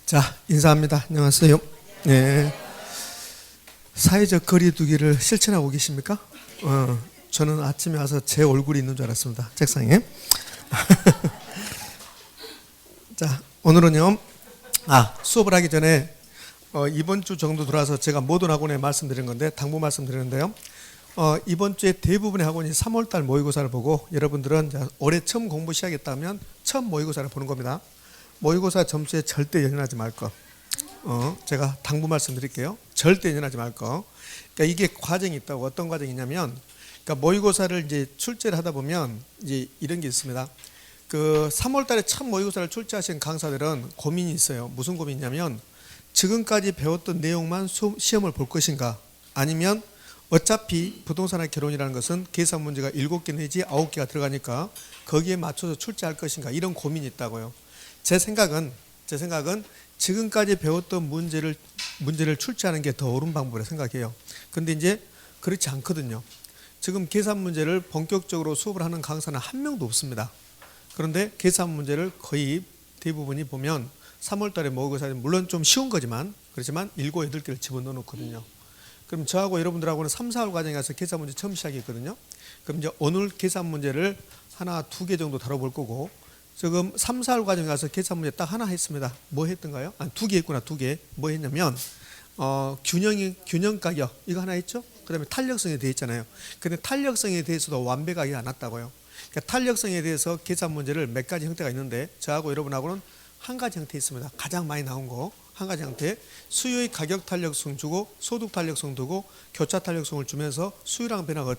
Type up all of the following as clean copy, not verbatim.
자, 인사합니다. 안녕하세요. 네. 사회적 거리두기를 실천하고 계십니까? 저는 아침에 와서 제 얼굴이 있는 줄 알았습니다. 책상에. 자, 오늘은요. 수업을 하기 전에 이번 주 정도 들어와서 제가 모든 학원에 말씀드린 건데, 당부 말씀드리는데요. 이번 주에 대부분의 학원이 3월달 모의고사를 보고, 여러분들은 올해 처음 공부 시작했다면 처음 모의고사를 보는 겁니다. 모의고사 점수에 절대 연연하지 말 거. 제가 당부 말씀드릴게요. 절대 연연하지 말 거. 그러니까 이게 과정이 있다고. 어떤 과정이냐면, 그러니까 모의고사를 이제 출제를 하다 보면 이제 이런 게 있습니다. 그 3월달에 첫 모의고사를 출제하신 강사들은 고민이 있어요. 무슨 고민이냐면, 지금까지 배웠던 내용만 시험을 볼 것인가, 아니면 어차피 부동산의 결혼이라는 것은 계산 문제가 7개 내지 9개가 들어가니까 거기에 맞춰서 출제할 것인가, 이런 고민이 있다고요. 제 생각은 지금까지 배웠던 문제를 출제하는 게 더 옳은 방법이라고 생각해요. 근데 이제 그렇지 않거든요. 지금 계산 문제를 본격적으로 수업을 하는 강사는 한 명도 없습니다. 그런데 계산 문제를 거의 대부분이 보면 3월달에 모의고사는 물론 좀 쉬운 거지만, 그렇지만 7, 8개를 집어넣어 놓거든요. 그럼 저하고 여러분들하고는 3, 4월 과정에 가서 계산 문제 처음 시작했거든요. 그럼 이제 오늘 계산 문제를 하나, 2개 정도 다뤄볼 거고, 지금 3, 4월 과정에 가서 계산 문제 딱 하나 했습니다. 뭐 했던가요? 2개 했구나. 2개. 뭐 했냐면 균형 가격 이거 하나 했죠? 그 다음에 탄력성에 대해 있잖아요. 근데 탄력성에 대해서도 완벽하게 안 왔다고요. 그러니까 탄력성에 대해서 계산 문제를 몇 가지 형태가 있는데, 저하고 여러분하고는 한 가지 형태 있습니다. 가장 많이 나온 거 한 가지 형태. 수요의 가격 탄력성 주고 소득 탄력성 두고 교차 탄력성을 주면서 수요랑 변화가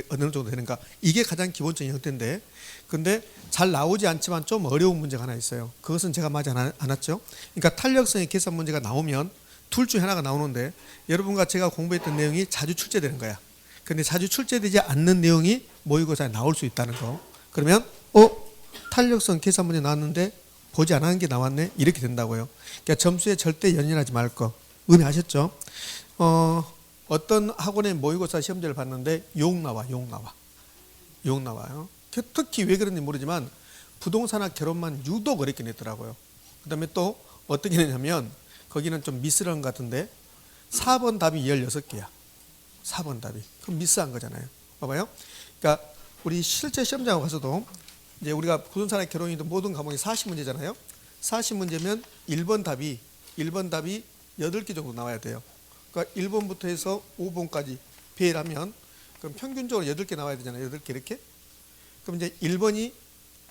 어느 정도 되는가, 이게 가장 기본적인 형태인데, 근데 잘 나오지 않지만 좀 어려운 문제가 하나 있어요. 그것은 제가 맞지 않았죠. 그러니까 탄력성의 계산 문제가 나오면 둘 중에 하나가 나오는데, 여러분과 제가 공부했던 내용이 자주 출제되는 거야. 근데 자주 출제되지 않는 내용이 모의고사에 나올 수 있다는 거. 그러면 탄력성 계산 문제 나왔는데 보지 않은 게 나왔네, 이렇게 된다고요. 그러니까 점수에 절대 연연하지 말 거. 의미하셨죠? 어떤 학원의 모의고사 시험지를 봤는데 욕 나와요. 특히 왜 그런지 모르지만 부동산학 결혼만 유독 어렵게 냈더라고요. 그 다음에 또 어떻게 냈냐면, 거기는 좀 미스런 것 같은데 4번 답이 16개야 4번 답이. 그럼 미스한 거잖아요. 봐봐요. 그러니까 우리 실제 시험장에 가서도 이제 우리가 부동산의 결혼이든 모든 과목이 40문제잖아요. 40문제면 1번 답이 8개 정도 나와야 돼요. 그러니까 1번부터 해서 5번까지 배열하면 그럼 평균적으로 8개 나와야 되잖아요. 8개 이렇게. 그럼 이제 1번이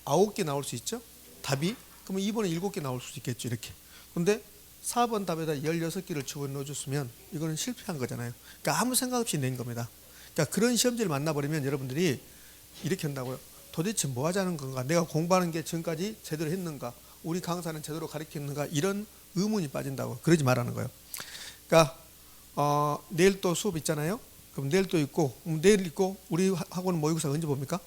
9개 나올 수 있죠. 답이. 그러면 2번은 7개 나올 수 있겠죠. 이렇게. 근데 4번 답에다 16개를 집어넣어 줬으면 이거는 실패한 거잖아요. 그러니까 아무 생각 없이 낸 겁니다. 그러니까 그런 시험지를 만나버리면 여러분들이 이렇게 한다고요. 도대체 뭐 하자는 건가? 내가 공부하는 게 지금까지 제대로 했는가? 우리 강사는 제대로 가르쳤는가? 이런 의문이 빠진다고. 그러지 말라는 거예요. 그러니까 내일 또 수업 있잖아요. 그럼 내일 또 있고, 내일 있고, 우리 학원은 모의고사 언제 봅니까?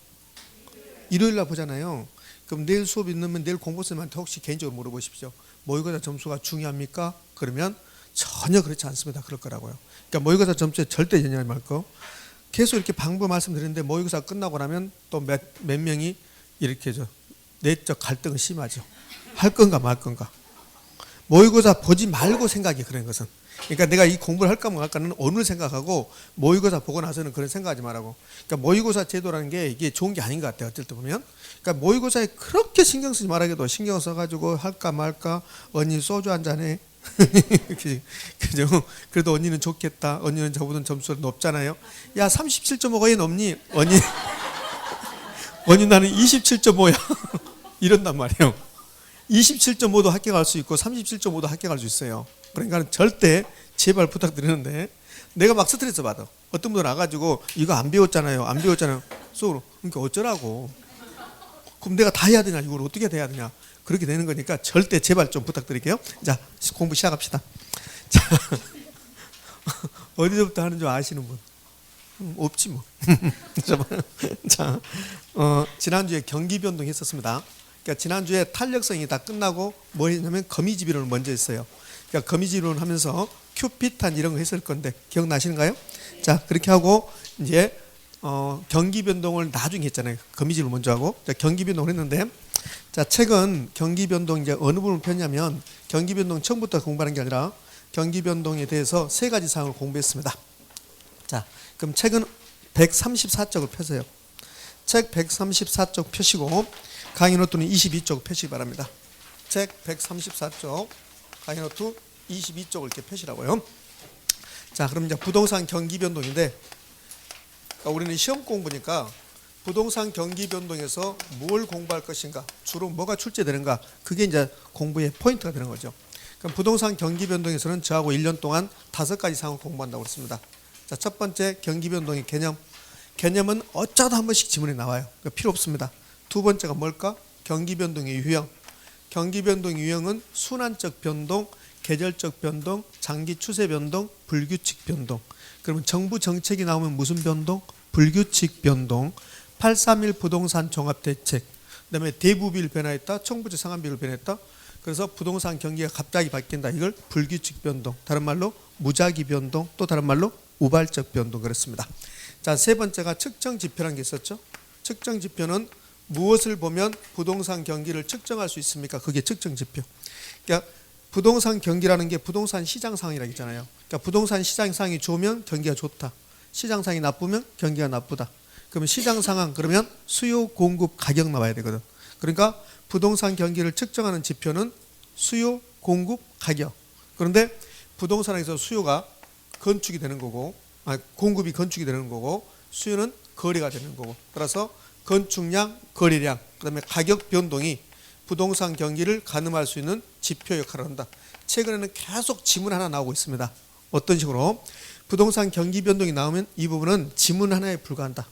일요일 날 보잖아요. 그럼 내일 수업 있으면 내일 공부쌤한테 혹시 개인적으로 물어보십시오. 모의고사 점수가 중요합니까? 그러면 전혀 그렇지 않습니다. 그럴 거라고요. 그러니까 모의고사 점수에 절대 연연하지 말 거. 계속 이렇게 방법 말씀드리는데 모의고사 끝나고 나면 또 몇 명이 이렇게 내적 갈등은 심하죠. 할 건가 말 건가. 모의고사 보지 말고 생각이 그런 것은. 그러니까 내가 이 공부를 할까 말까는 오늘 생각하고, 모의고사 보고 나서는 그런 생각하지 말라고. 그러니까 모의고사 제도라는 게 이게 좋은 게 아닌 것 같아요. 어쩔 때 보면. 그러니까 모의고사에 그렇게 신경 쓰지 말아도 신경 써가지고 할까 말까. 언니 소주 한 잔해. 그죠? 그래도 언니는 좋겠다. 언니는 저보다 점수가 높잖아요. 야, 37.5가 얘 높니? 언니 나는 27.5야. 이런단 말이에요. 27.5도 합격할 수 있고 37.5도 합격할 수 있어요. 그러니까 절대 제발 부탁드리는데, 내가 막 스트레스 받아. 어떤 분들 와가지고 이거 안 배웠잖아요. 수업으로. 그러니까 어쩌라고. 그럼 내가 다 해야 되냐? 이걸 어떻게 해야 되냐? 그렇게 되는 거니까 절대 제발 좀 부탁드릴게요. 자, 공부 시작합시다. 자, 어디서부터 하는 줄 아시는 분? 없지 뭐. 자, 지난주에 경기 변동 했었습니다. 그러니까 지난주에 탄력성이 다 끝나고 뭐 했냐면 거미집이론을 먼저 했어요. 그러니까 거미집이론 하면서 큐피탄 이런 거 했을 건데 기억나시는가요? 자, 그렇게 하고 이제 경기 변동을 나중에 했잖아요. 거미집을 먼저 하고. 자, 경기 변동을 했는데 자, 최근 경기 변동 이제 어느 부분을 폈냐면 경기 변동 처음부터 공부하는 게 아니라 경기 변동에 대해서 세 가지 사항을 공부했습니다. 자, 그럼 책은 134쪽을 펴세요. 책 134쪽 펴시고 강의 노트는 22쪽 펴시기 바랍니다. 책 134쪽 강의 노트 22쪽을 이렇게 펴시라고요. 자, 그럼 이제 부동산 경기 변동인데 우리는 시험 공부니까 부동산 경기 변동에서 뭘 공부할 것인가, 주로 뭐가 출제되는가, 그게 이제 공부의 포인트가 되는 거죠. 그럼 부동산 경기 변동에서는 저하고 1년 동안 5가지 사항을 공부한다고 했습니다. 자, 첫 번째 경기 변동의 개념. 개념은 어쩌다 한 번씩 지문에 나와요. 그러니까 필요 없습니다. 두 번째가 뭘까? 경기 변동의 유형. 경기 변동의 유형은 순환적 변동, 계절적 변동, 장기 추세 변동, 불규칙 변동. 그러면 정부 정책이 나오면 무슨 변동? 불규칙 변동. 831 부동산 종합대책. 그다음에 대부비를 변화했다. 청부채 상환비를 변했다. 그래서 부동산 경기가 갑자기 바뀐다. 이걸 불규칙 변동. 다른 말로 무작위 변동. 또 다른 말로 우발적 변동. 그렇습니다. 자, 세 번째가 측정 지표라는 게 있었죠. 측정 지표는 무엇을 보면 부동산 경기를 측정할 수 있습니까? 그게 측정 지표. 그러니까 부동산 경기라는 게 부동산 시장 상황이라고 했잖아요. 그러니까 부동산 시장 상황이 좋으면 경기가 좋다. 시장 상황이 나쁘면 경기가 나쁘다. 그러면 시장 상황, 그러면 수요, 공급, 가격 나와야 되거든. 그러니까 부동산 경기를 측정하는 지표는 수요, 공급, 가격. 그런데 부동산에서 수요가 건축이 되는 거고, 공급이 건축이 되는 거고, 수요는 거래가 되는 거고. 따라서 건축량, 거래량, 그다음에 가격 변동이 부동산 경기를 가늠할 수 있는 지표 역할을 한다. 최근에는 계속 지문 하나 나오고 있습니다. 어떤 식으로? 부동산 경기 변동이 나오면 이 부분은 지문 하나에 불과한다.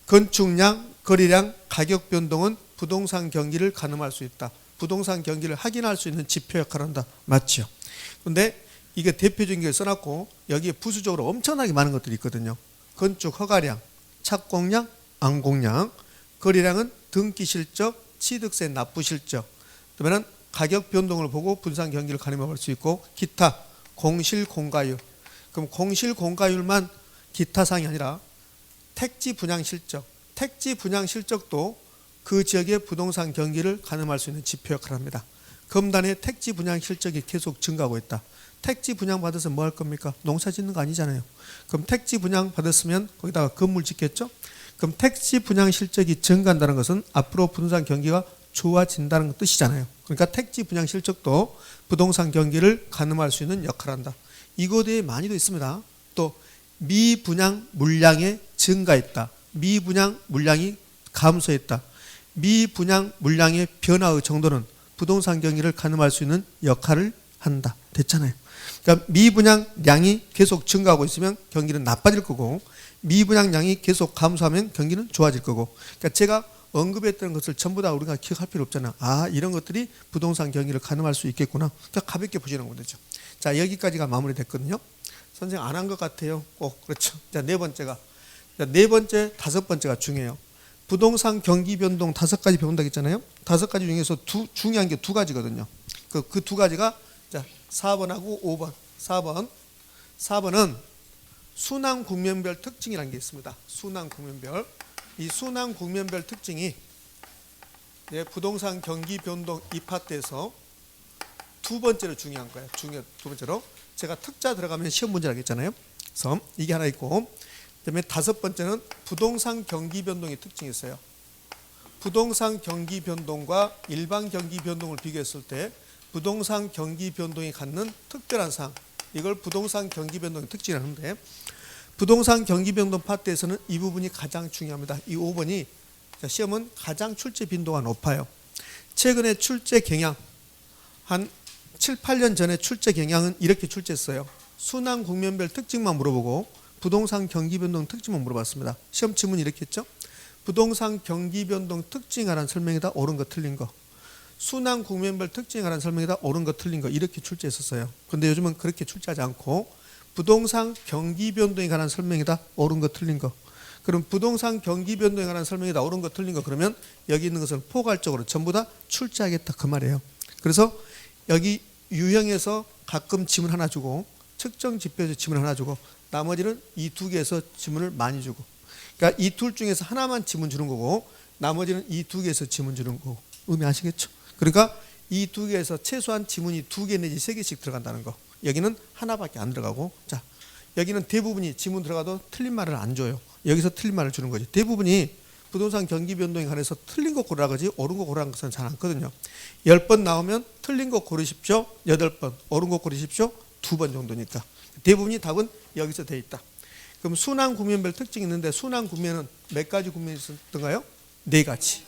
건축량, 거래량, 가격 변동은 부동산 경기를 가늠할 수 있다. 부동산 경기를 확인할 수 있는 지표 역할을 한다. 맞죠? 그런데 이게 대표적인 게 써놨고 여기에 부수적으로 엄청나게 많은 것들이 있거든요. 건축 허가량, 착공량, 안공량, 거래량은 등기 실적, 취득세 납부 실적. 그러면 가격 변동을 보고 부동산 경기를 가늠할 수 있고 기타, 공실 공가율. 그럼 공실 공가율만 기타 사항이 아니라 택지 분양 실적. 택지 분양 실적도 그 지역의 부동산 경기를 가늠할 수 있는 지표 역할을 합니다. 검단의 택지 분양 실적이 계속 증가하고 있다. 택지 분양 받아서 뭐 할 겁니까? 농사 짓는 거 아니잖아요. 그럼 택지 분양 받았으면 거기다가 건물 짓겠죠? 그럼 택지 분양 실적이 증가한다는 것은 앞으로 부동산 경기가 좋아진다는 뜻이잖아요. 그러니까 택지 분양 실적도 부동산 경기를 가늠할 수 있는 역할을 한다. 이거에 많이도 있습니다. 또 미분양 물량의 증가했다. 미분양 물량이 감소했다. 미분양 물량의 변화의 정도는 부동산 경기를 가늠할 수 있는 역할을 한다. 됐잖아요. 그러니까 미분양량이 계속 증가하고 있으면 경기는 나빠질 거고 미분양량이 계속 감소하면 경기는 좋아질 거고. 그러니까 제가 언급했던 것을 전부 다 우리가 기억할 필요 없잖아. 아, 이런 것들이 부동산 경기를 가늠할 수 있겠구나. 그러니까 가볍게 보시는 거죠. 자, 여기까지가 마무리됐거든요. 선생님 안 한 것 같아요. 꼭 그렇죠. 자, 네 번째, 다섯 번째가 중요해요. 부동산 경기 변동 5가지 배운다고 했잖아요. 5가지 중에서 중요한 게 2가지거든요. 그 2가지가 자, 4번하고 5번. 4번은 순환 국면별 특징이라는 게 있습니다. 순환 국면별. 이 순환 국면별 특징이 부동산 경기 변동 이 파트에서 2번째로 중요한 거예요. 두 번째로. 제가 특자 들어가면 시험 문제라고 했잖아요. 그래서 이게 하나 있고, 그다음에 5번째는 부동산 경기 변동의 특징이 있어요. 부동산 경기 변동과 일반 경기 변동을 비교했을 때 부동산 경기 변동이 갖는 특별한 사항, 이걸 부동산 경기 변동의 특징이라고 하는데, 부동산 경기 변동 파트에서는 이 부분이 가장 중요합니다. 이 5번이 시험은 가장 출제 빈도가 높아요. 최근에 출제 경향, 한 7, 8년 전에 출제 경향은 이렇게 출제했어요. 순환 국면별 특징만 물어보고 부동산 경기 변동 특징만 물어봤습니다. 시험 지문이 이렇게 했죠. 부동산 경기 변동 특징에 관한 설명이다. 옳은 거 틀린 거. 순환 국면별 특징에 관한 설명이다. 옳은 거 틀린 거. 이렇게 출제했었어요. 그런데 요즘은 그렇게 출제하지 않고 부동산 경기 변동에 관한 설명이다. 옳은 거 틀린 거. 그럼 부동산 경기 변동에 관한 설명이다. 옳은 거 틀린 거. 그러면 여기 있는 것을 포괄적으로 전부 다 출제하겠다. 그 말이에요. 그래서 여기 유형에서 가끔 지문 하나 주고 측정 지표에서 지문 하나 주고 나머지는 이 2개에서 지문을 많이 주고, 그러니까 이 둘 중에서 하나만 지문 주는 거고 나머지는 이 2개에서 지문 주는 거고. 의미 아시겠죠? 그러니까 이 두 개에서 최소한 지문이 2개 내지 3개씩 들어간다는 거. 여기는 하나밖에 안 들어가고, 자, 여기는 대부분이 지문 들어가도 틀린 말을 안 줘요. 여기서 틀린 말을 주는 거지. 대부분이 부동산 경기 변동에 관해서 틀린 거 고르라 그러지 옳은 거 고르라는 것은 잘 않거든요. 10번 나오면 틀린 거 고르십시오. 8번, 옳은 거 고르십시오. 2번 정도니까. 대부분이 답은 여기서 돼 있다. 그럼 순환 국면별 특징이 있는데 순환 국면은 몇 가지 국면이 있었던가요? 4가지.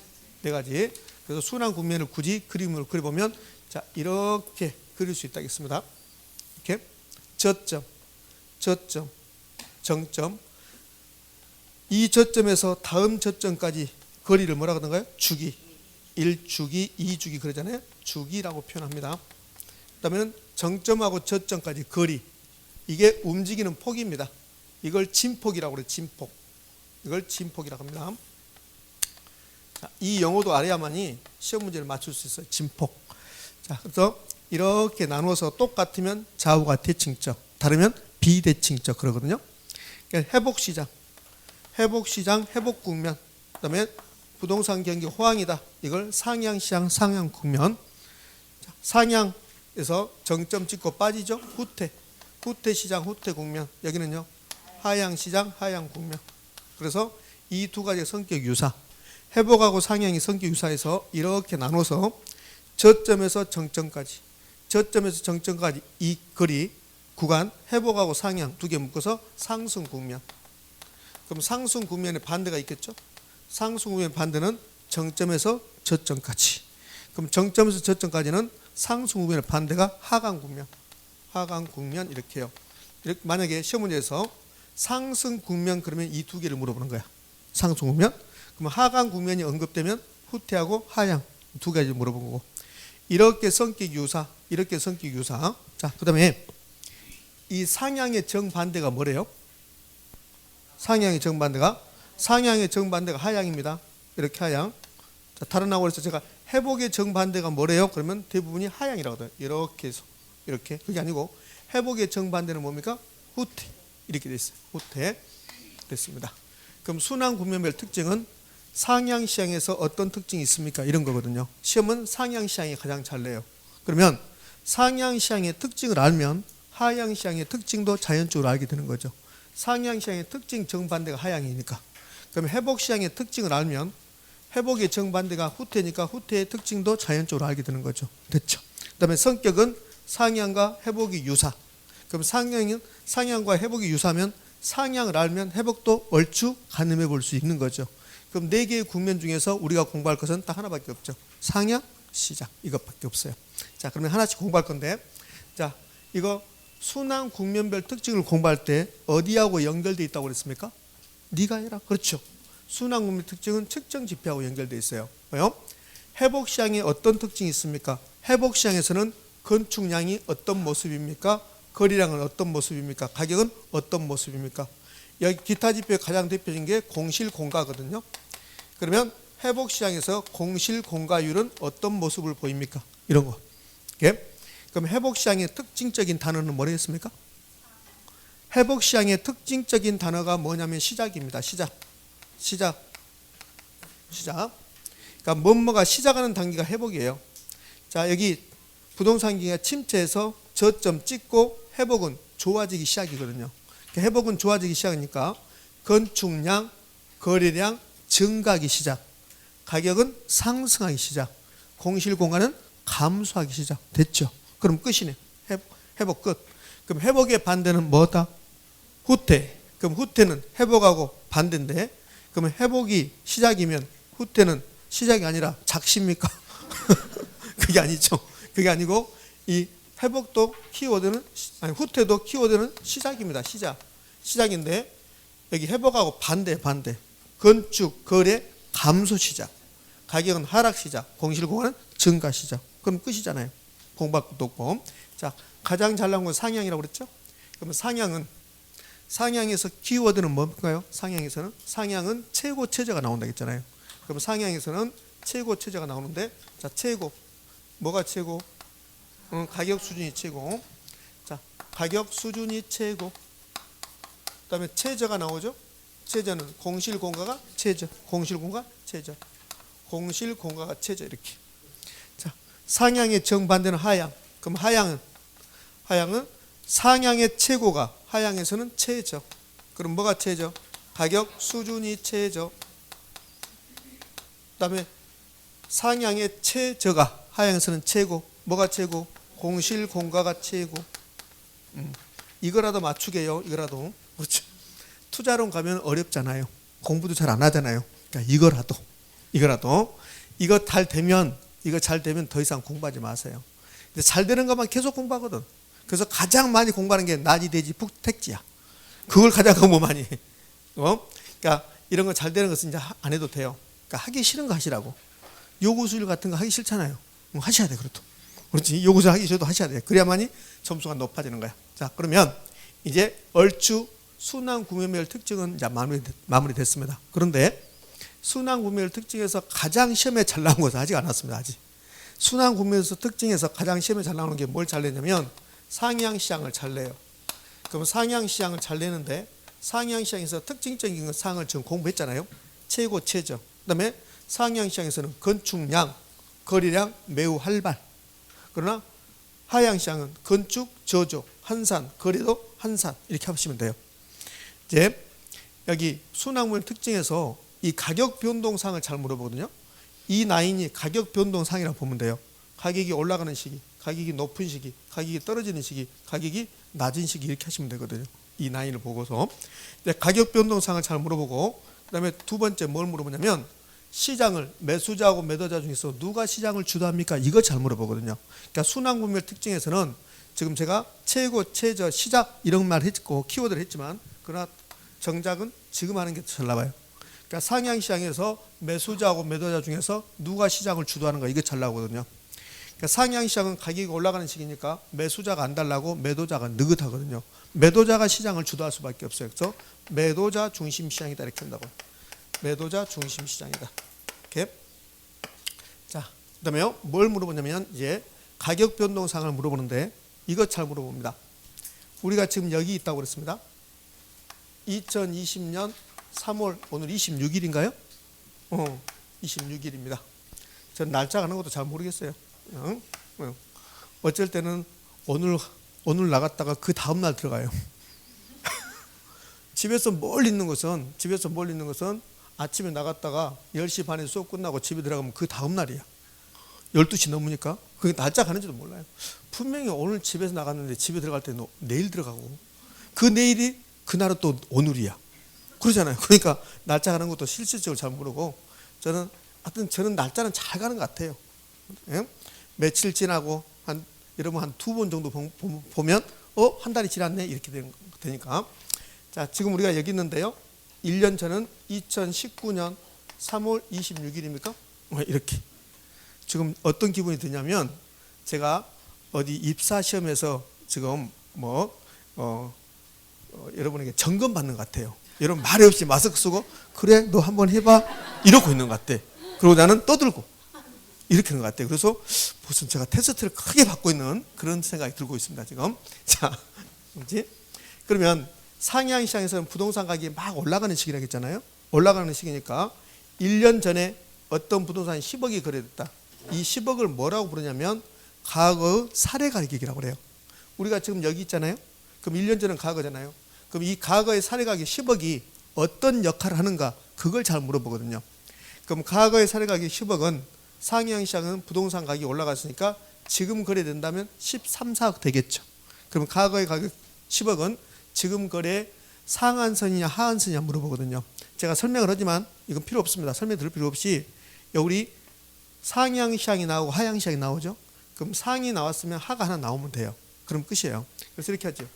4가지. 그래서 순환 국면을 굳이 그림으로 그려보면 자, 이렇게 그릴 수 있다겠습니다. 이렇게 저점, 저점, 정점. 이 저점에서 다음 저점까지 거리를 뭐라고 하던가요? 주기. 1주기, 2주기 그러잖아요. 주기라고 표현합니다. 그다음에 정점하고 저점까지 거리. 이게 움직이는 폭입니다. 이걸 진폭이라고 그래요. 진폭. 이걸 진폭이라고 합니다. 자, 이 용어도 알아야만이 시험 문제를 맞출 수 있어요. 진폭. 자, 그래서 이렇게 나누어서 똑같으면 좌우가 대칭적, 다르면 비대칭적 그러거든요. 그러니까 회복시장, 회복시장, 회복국면. 그다음에 부동산 경기 호황이다. 이걸 상향시장, 상향국면. 자, 상향에서 정점 찍고 빠지죠. 후퇴, 후퇴시장, 후퇴국면. 여기는요. 하향시장, 하향국면. 그래서 이 두 가지의 성격 유사. 회복하고 상향이 성격 유사해서 이렇게 나눠서 저점에서 정점까지, 저점에서 정점까지 이 거리 구간 회복하고 상향 2개 묶어서 상승 국면. 그럼 상승 국면의 반대가 있겠죠? 상승 국면의 반대는 정점에서 저점까지. 그럼 정점에서 저점까지는 상승 국면의 반대가 하강 국면. 하강 국면 이렇게요. 이렇게 만약에 시험 문제에서 상승 국면 그러면 이 2개를 물어보는 거야. 상승 국면. 그러면 하강 국면이 언급되면 후퇴하고 하향 2가지 물어본 거고. 이렇게 성격 유사, 이렇게 성격 유사. 자, 그다음에 이 상향의 정반대가 뭐래요? 상향의 정반대가 하향입니다. 이렇게 하향. 자, 다른 나라고 해서 제가 회복의 정반대가 뭐래요? 그러면 대부분이 하향이라고 해요. 이렇게 해서 이렇게. 그게 아니고 회복의 정반대는 뭡니까? 후퇴. 이렇게 돼 있어요. 후퇴 됐습니다. 그럼 순환 국면별 특징은 상향시장에서 어떤 특징이 있습니까? 이런 거거든요. 시험은 상향시장이 가장 잘 내요. 그러면 상향시장의 특징을 알면 하향시장의 특징도 자연적으로 알게 되는 거죠. 상향시장의 특징 정반대가 하향이니까. 그럼 회복시장의 특징을 알면 회복의 정반대가 후퇴니까 후퇴의 특징도 자연적으로 알게 되는 거죠. 됐죠? 그 다음에 성격은 상향과 회복이 유사. 그럼 상향과 회복이 유사하면 상향을 알면 회복도 얼추 가늠해 볼 수 있는 거죠. 그럼 4개의 국면 중에서 우리가 공부할 것은 딱 하나밖에 없죠. 상향, 시장 이것밖에 없어요. 자, 그러면 하나씩 공부할 건데, 자, 이거 순환 국면별 특징을 공부할 때 어디하고 연결되어 있다고 그랬습니까? 네가 해라. 그렇죠. 순환 국면 특징은 측정 지표하고 연결되어 있어요. 왜요? 회복 시장에 어떤 특징이 있습니까? 회복 시장에서는 건축량이 어떤 모습입니까? 거래량은 어떤 모습입니까? 가격은 어떤 모습입니까? 여기 기타 지표의 가장 대표적인 게 공실공가거든요. 그러면 회복 시장에서 공실공가율은 어떤 모습을 보입니까? 이런 거. 그럼 회복 시장의 특징적인 단어는 뭐겠습니까? 회복 시장의 특징적인 단어가 뭐냐면 시작입니다. 시작. 그러니까 뭐뭐가 시작하는 단계가 회복이에요. 자, 여기 부동산 경기가 침체해서 저점 찍고 회복은 좋아지기 시작이거든요. 회복은 좋아지기 시작하니까 건축량, 거래량 증가하기 시작, 가격은 상승하기 시작, 공실공간은 감소하기 시작. 됐죠? 그럼 끝이네. 회복 끝. 그럼 회복의 반대는 뭐다? 후퇴. 그럼 후퇴는 회복하고 반대인데, 그러면 회복이 시작이면 후퇴는 시작이 아니라 작시입니까? 그게 아니죠. 그게 아니고 이 회복도 키워드는, 아니 후퇴도 키워드는 시작입니다. 시작인데 여기 회복하고 반대. 건축, 거래, 감소 시작. 가격은 하락 시작. 공실공간은 증가 시작. 그럼 끝이잖아요. 공부할 것도 없고. 자, 가장 잘 나온 건 상향이라고 그랬죠? 그러면 상향에서 키워드는 뭔가요? 상향은 최고 최저가 나온다 했잖아요. 그럼 상향에서는 최고 최저가 나오는데, 자, 최고. 뭐가 최고? 가격 수준이 최고. 자, 가격 수준이 최고. 그다음에 최저가 나오죠. 최저는 공실공가가 최저. 공실공가가 최저 이렇게. 상향의 정반대는 하향. 그럼 하향은 상향의 최고가 하향에서는 최저. 그럼 뭐가 최저? 가격 수준이 최저. 그 다음에 상향의 최저가 하향에서는 최고. 뭐가 최고? 공실 공가가 최고. 이거라도 맞추게요. 이거라도. 그렇죠. 투자론 가면 어렵잖아요. 공부도 잘 안 하잖아요. 그러니까 이거라도 이거 잘 되면 더 이상 공부하지 마세요. 근데 잘 되는 것만 계속 공부하거든. 그래서 가장 많이 공부하는 게 낮이 돼지 북택지야. 그걸 가장 공부 많이 해. 그러니까 이런 거 잘 되는 것은 이제 안 해도 돼요. 그러니까 하기 싫은 거 하시라고. 요구수일 같은 거 하기 싫잖아요. 하셔야 돼. 그렇지. 요구수 하기 싫어도 하셔야 돼. 그래야만이 점수가 높아지는 거야. 자, 그러면 이제 얼추 순환 구매율 특징은 이제 마무리됐습니다. 그런데 순환 구매율 특징에서 가장 시험에 잘 나온 것은 아직 안 왔습니다. 아직. 순환 구매율 특징에서 가장 시험에 잘 나오는 게 뭘 잘 내냐면 상향 시장을 잘 내요. 그럼 상향 시장을 잘 내는데 상향 시장에서 특징적인 사항을 지금 공부했잖아요. 최고, 최저. 그다음에 상향 시장에서는 건축량, 거래량 매우 활발. 그러나 하향 시장은 건축, 저조, 한산, 거래도 한산 이렇게 하시면 돼요. 이제 여기 순환구매율 특징에서 이 가격 변동상을 잘 물어보거든요. 이 라인이 가격 변동상이라고 보면 돼요. 가격이 올라가는 시기, 가격이 높은 시기, 가격이 떨어지는 시기, 가격이 낮은 시기 이렇게 하시면 되거든요. 이 라인을 보고서 가격 변동상을 잘 물어보고 그다음에 두 번째 뭘 물어보냐면 시장을 매수자하고 매도자 중에서 누가 시장을 주도합니까? 이거 잘 물어보거든요. 그러니까 순환구매율 특징에서는 지금 제가 최고, 최저, 시작 이런 말 했고 키워드를 했지만 그러나 정작은 지금 하는 게 더 잘 나와요. 그러니까 상향 시장에서 매수자하고 매도자 중에서 누가 시장을 주도하는가 이게 잘 나오거든요. 그러니까 상향 시장은 가격이 올라가는 시기니까 매수자가 안 달라고 매도자가 느긋하거든요. 매도자가 시장을 주도할 수밖에 없어요. 그래서 매도자 중심 시장이다 이렇게 한다고. 매도자 중심 시장이다. 이렇게. 자, 그다음에요. 뭘 물어보냐면 이제 가격 변동상을 물어보는데 이것 잘 물어봅니다. 우리가 지금 여기 있다고 그랬습니다. 2020년 3월 오늘 26일인가요? 26일입니다. 전 날짜 가는 것도 잘 모르겠어요. 어쩔 때는 오늘 나갔다가 그 다음 날 들어가요. 집에서 멀리 있는 것은 아침에 나갔다가 10시 반에 수업 끝나고 집에 들어가면 그 다음 날이야. 12시 넘으니까 그게 날짜 가는지도 몰라요. 분명히 오늘 집에서 나갔는데 집에 들어갈 때는 내일 들어가고 그 내일이 그날은 또 오늘이야. 그러잖아요. 그러니까 날짜 가는 것도 실질적으로 잘 모르고 저는 날짜는 잘 가는 것 같아요. 예? 며칠 지나고 여러분 한 두 번 정도 보면 한 달이 지났네 이렇게 되니까. 자, 지금 우리가 여기 있는데요. 1년 전은 2019년 3월 26일입니까? 이렇게. 지금 어떤 기분이 드냐면 제가 어디 입사 시험에서 지금 여러분에게 점검 받는 것 같아요. 여러분 말이 없이 마스크 쓰고 그래 너 한번 해봐 이러고 있는 것 같아. 그리고 나는 떠들고 이렇게 하는 것 같아요. 그래서 무슨 제가 테스트를 크게 받고 있는 그런 생각이 들고 있습니다 지금. 자, 뭐지? 그러면 상향 시장에서는 부동산 가격이 막 올라가는 시기라고 했잖아요. 올라가는 시기니까 1년 전에 어떤 부동산이 10억이 거래됐다. 이 10억을 뭐라고 부르냐면 과거 사례 가격이라고 그래요. 우리가 지금 여기 있잖아요. 그럼 1년 전은 과거잖아요. 그럼 이 과거의 사례 가격 10억이 어떤 역할을 하는가 그걸 잘 물어보거든요. 그럼 과거의 사례 가격 10억은 상향 시장은 부동산 가격이 올라갔으니까 지금 거래된다면 13, 14억 되겠죠. 그럼 과거의 가격 10억은 지금 거래 상한선이냐 하한선이냐 물어보거든요. 제가 설명을 하지만 이건 필요 없습니다. 설명 들을 필요 없이 여기 상향 시장이 나오고 하향 시장이 나오죠. 그럼 상이 나왔으면 하가 하나 나오면 돼요. 그럼 끝이에요. 그래서 이렇게 하죠.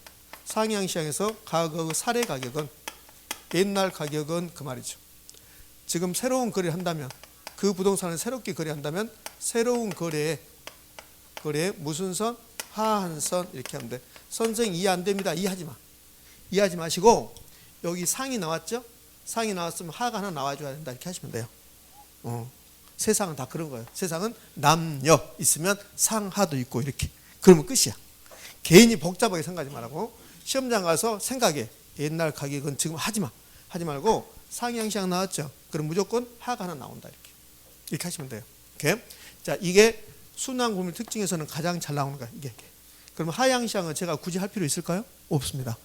상향 시장에서 과거의 사례 가격은 옛날 가격은 그 말이죠. 지금 새로운 거래를 한다면 그 부동산을 새롭게 거래한다면 새로운 거래에 무슨 선? 하한선 이렇게 하면 돼. 선생 이해 안 됩니다. 이해하지 마시고 여기 상이 나왔죠? 상이 나왔으면 하가 하나 나와줘야 된다 이렇게 하시면 돼요. 세상은 다 그런 거예요. 세상은 남녀 있으면 상하도 있고 이렇게 그러면 끝이야. 개인이 복잡하게 생각하지 말고 시험장 가서 생각해. 옛날 가격은 지금 하지 말고 상향 시장 나왔죠? 그럼 무조건 하가 하나 나온다 이렇게 하시면 돼요. 이렇게. 자, 이게 순환 국면 특징에서는 가장 잘 나오는 거야. 이게. 그럼 하향시장은 제가 굳이 할 필요 있을까요? 없습니다.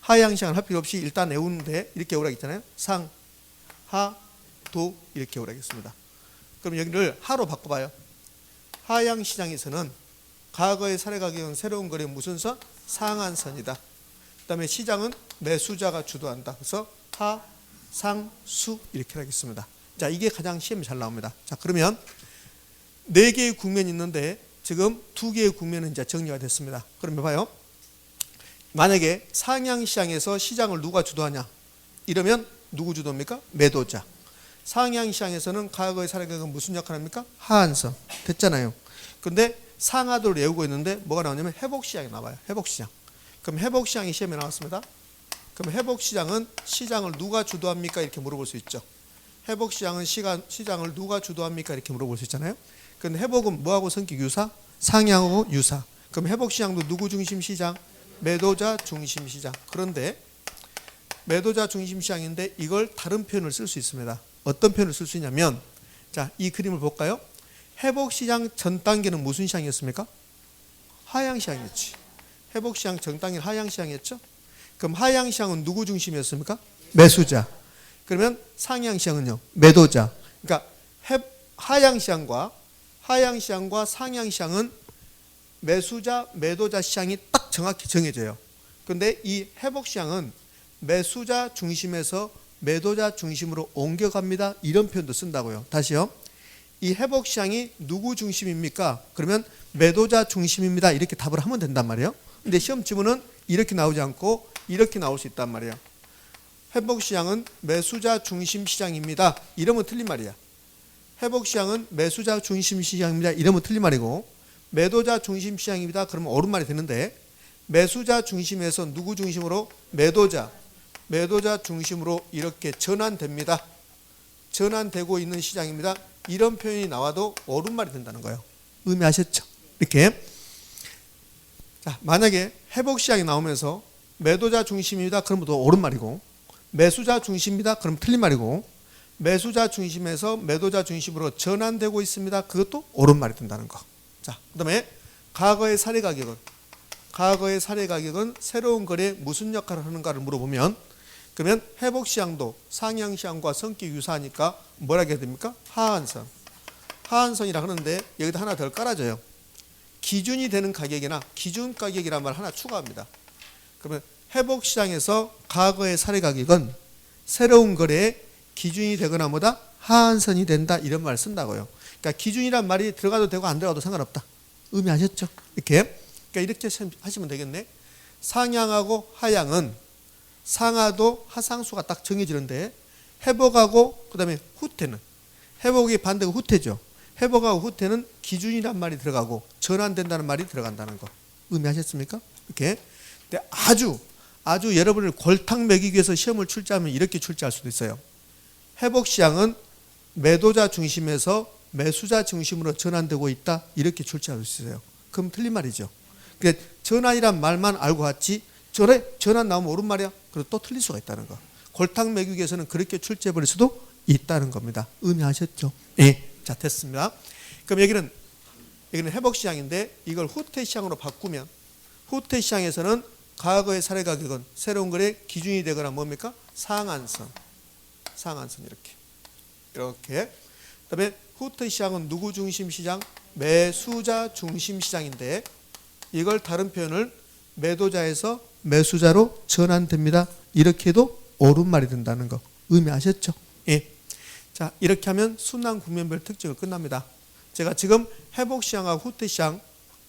하향시장을 할 필요 없이 일단 외우는데 이렇게 외우라고 했잖아요. 상, 하, 도 이렇게 외우라겠습니다. 그럼 여기를 하로 바꿔봐요. 하향시장에서는 과거의 사례 가격은 새로운 거래 무슨 선? 상한선이다. 그 다음에 시장은 매수자가 주도한다. 그래서 하, 상, 수 이렇게 하겠습니다. 자, 이게 가장 시험에 잘 나옵니다. 자, 그러면 4개의 국면이 있는데 지금 2개의 국면은 이제 정리가 됐습니다. 그러면 봐요. 만약에 상향시장에서 시장을 누가 주도하냐? 이러면 누구 주도입니까? 매도자. 상향시장에서는 과거의 사례 가격은 무슨 역할을 합니까? 하한선. 됐잖아요. 근데 상하도를 외우고 있는데 뭐가 나오냐면 회복시장이 나와요. 회복시장. 그럼 회복시장이 시험에 나왔습니다. 그럼 회복시장은 시장을 누가 주도합니까? 이렇게 물어볼 수 있죠. 회복시장은 시장을 누가 주도합니까? 이렇게 물어볼 수 있잖아요. 근데 회복은 뭐하고 성격 유사? 상향하고 유사. 그럼 회복시장도 누구 중심 시장? 매도자 중심 시장. 그런데 매도자 중심 시장인데 이걸 다른 표현을 쓸 수 있습니다. 어떤 표현을 쓸 수 있냐면 자, 이 그림을 볼까요? 회복시장 전 단계는 무슨 시장이었습니까? 하향시장이었지. 회복시장 전 단계는 하향시장이었죠. 그럼 하향시장은 누구 중심이었습니까? 매수자. 그러면 상향시장은요? 매도자. 그러니까 하향시장과 상향시장은 매수자, 매도자 시장이 딱 정확히 정해져요. 그런데 이 회복시장은 매수자 중심에서 매도자 중심으로 옮겨갑니다. 이런 표현도 쓴다고요. 다시요. 이 회복시장이 누구 중심입니까? 그러면 매도자 중심입니다. 이렇게 답을 하면 된단 말이에요. 근데 시험 지문은 이렇게 나오지 않고 이렇게 나올 수 있단 말이에요. 회복시장은 매수자 중심 시장입니다. 이러면 틀린 말이야. 회복시장은 매수자 중심 시장입니다. 이러면 틀린 말이고 매도자 중심 시장입니다. 그러면 옳은 말이 되는데 매수자 중심에서 누구 중심으로? 매도자 중심으로 이렇게 전환됩니다. 전환되고 있는 시장입니다. 이런 표현이 나와도 옳은 말이 된다는 거예요. 의미하셨죠? 이렇게. 자, 만약에 회복시장이 나오면서 매도자 중심입니다. 그러면 또 옳은 말이고 매수자 중심입니다. 그럼 틀린 말이고 매수자 중심에서 매도자 중심으로 전환되고 있습니다. 그것도 옳은 말이 된다는 거. 자, 그 다음에 과거의 사례 가격은 새로운 거래에 무슨 역할을 하는가를 물어보면 그러면 회복시장도 상향시장과 성격 유사하니까 뭐라고 해야 됩니까? 하한선이라 하는데 여기다 하나 더 깔아줘요. 기준이 되는 가격이나 기준 가격이란 말 하나 추가합니다. 그러면 회복시장에서 과거의 사례 가격은 새로운 거래에 기준이 되거나 뭐다? 하한선이 된다. 이런 말을 쓴다고요. 그러니까 기준이란 말이 들어가도 되고 안 들어가도 상관없다. 의미하셨죠? 이렇게. 그러니까 이렇게 하시면 되겠네. 상향하고 하향은 상하도 하상수가 딱 정해지는데 회복하고 그다음에 후퇴는 회복이 반대가 후퇴죠. 회복하고 후퇴는 기준이란 말이 들어가고 전환된다는 말이 들어간다는 거. 의미하셨습니까? 이렇게. 근데 아주 여러분을 골탕 먹이기 위해서 시험을 출제하면 이렇게 출제할 수도 있어요. 회복시장은 매도자 중심에서 매수자 중심으로 전환되고 있다. 이렇게 출제할 수 있어요. 그럼 틀린 말이죠. 그러니까 전환이란 말만 알고 왔지 전환 나오면 옳은 말이야. 그리고 또 틀릴 수가 있다는 거. 골탕 먹이기 위해서는 그렇게 출제해버릴 수도 있다는 겁니다. 의미하셨죠? 예. 자, 됐습니다. 그럼 여기는 회복시장인데 이걸 후퇴시장으로 바꾸면 후퇴시장에서는 과거의 사례 가격은 새로운 거래 기준이 되거나 뭡니까? 상한선 이렇게. 그다음에 후퇴시장은 누구 중심 시장? 매수자 중심 시장인데 이걸 다른 표현을 매도자에서 매수자로 전환됩니다. 이렇게 해도 옳은 말이 된다는 거 의미하셨죠? 예. 자, 이렇게 하면 순환 국면별 특징을 끝납니다. 제가 지금 회복시장하고 후퇴시장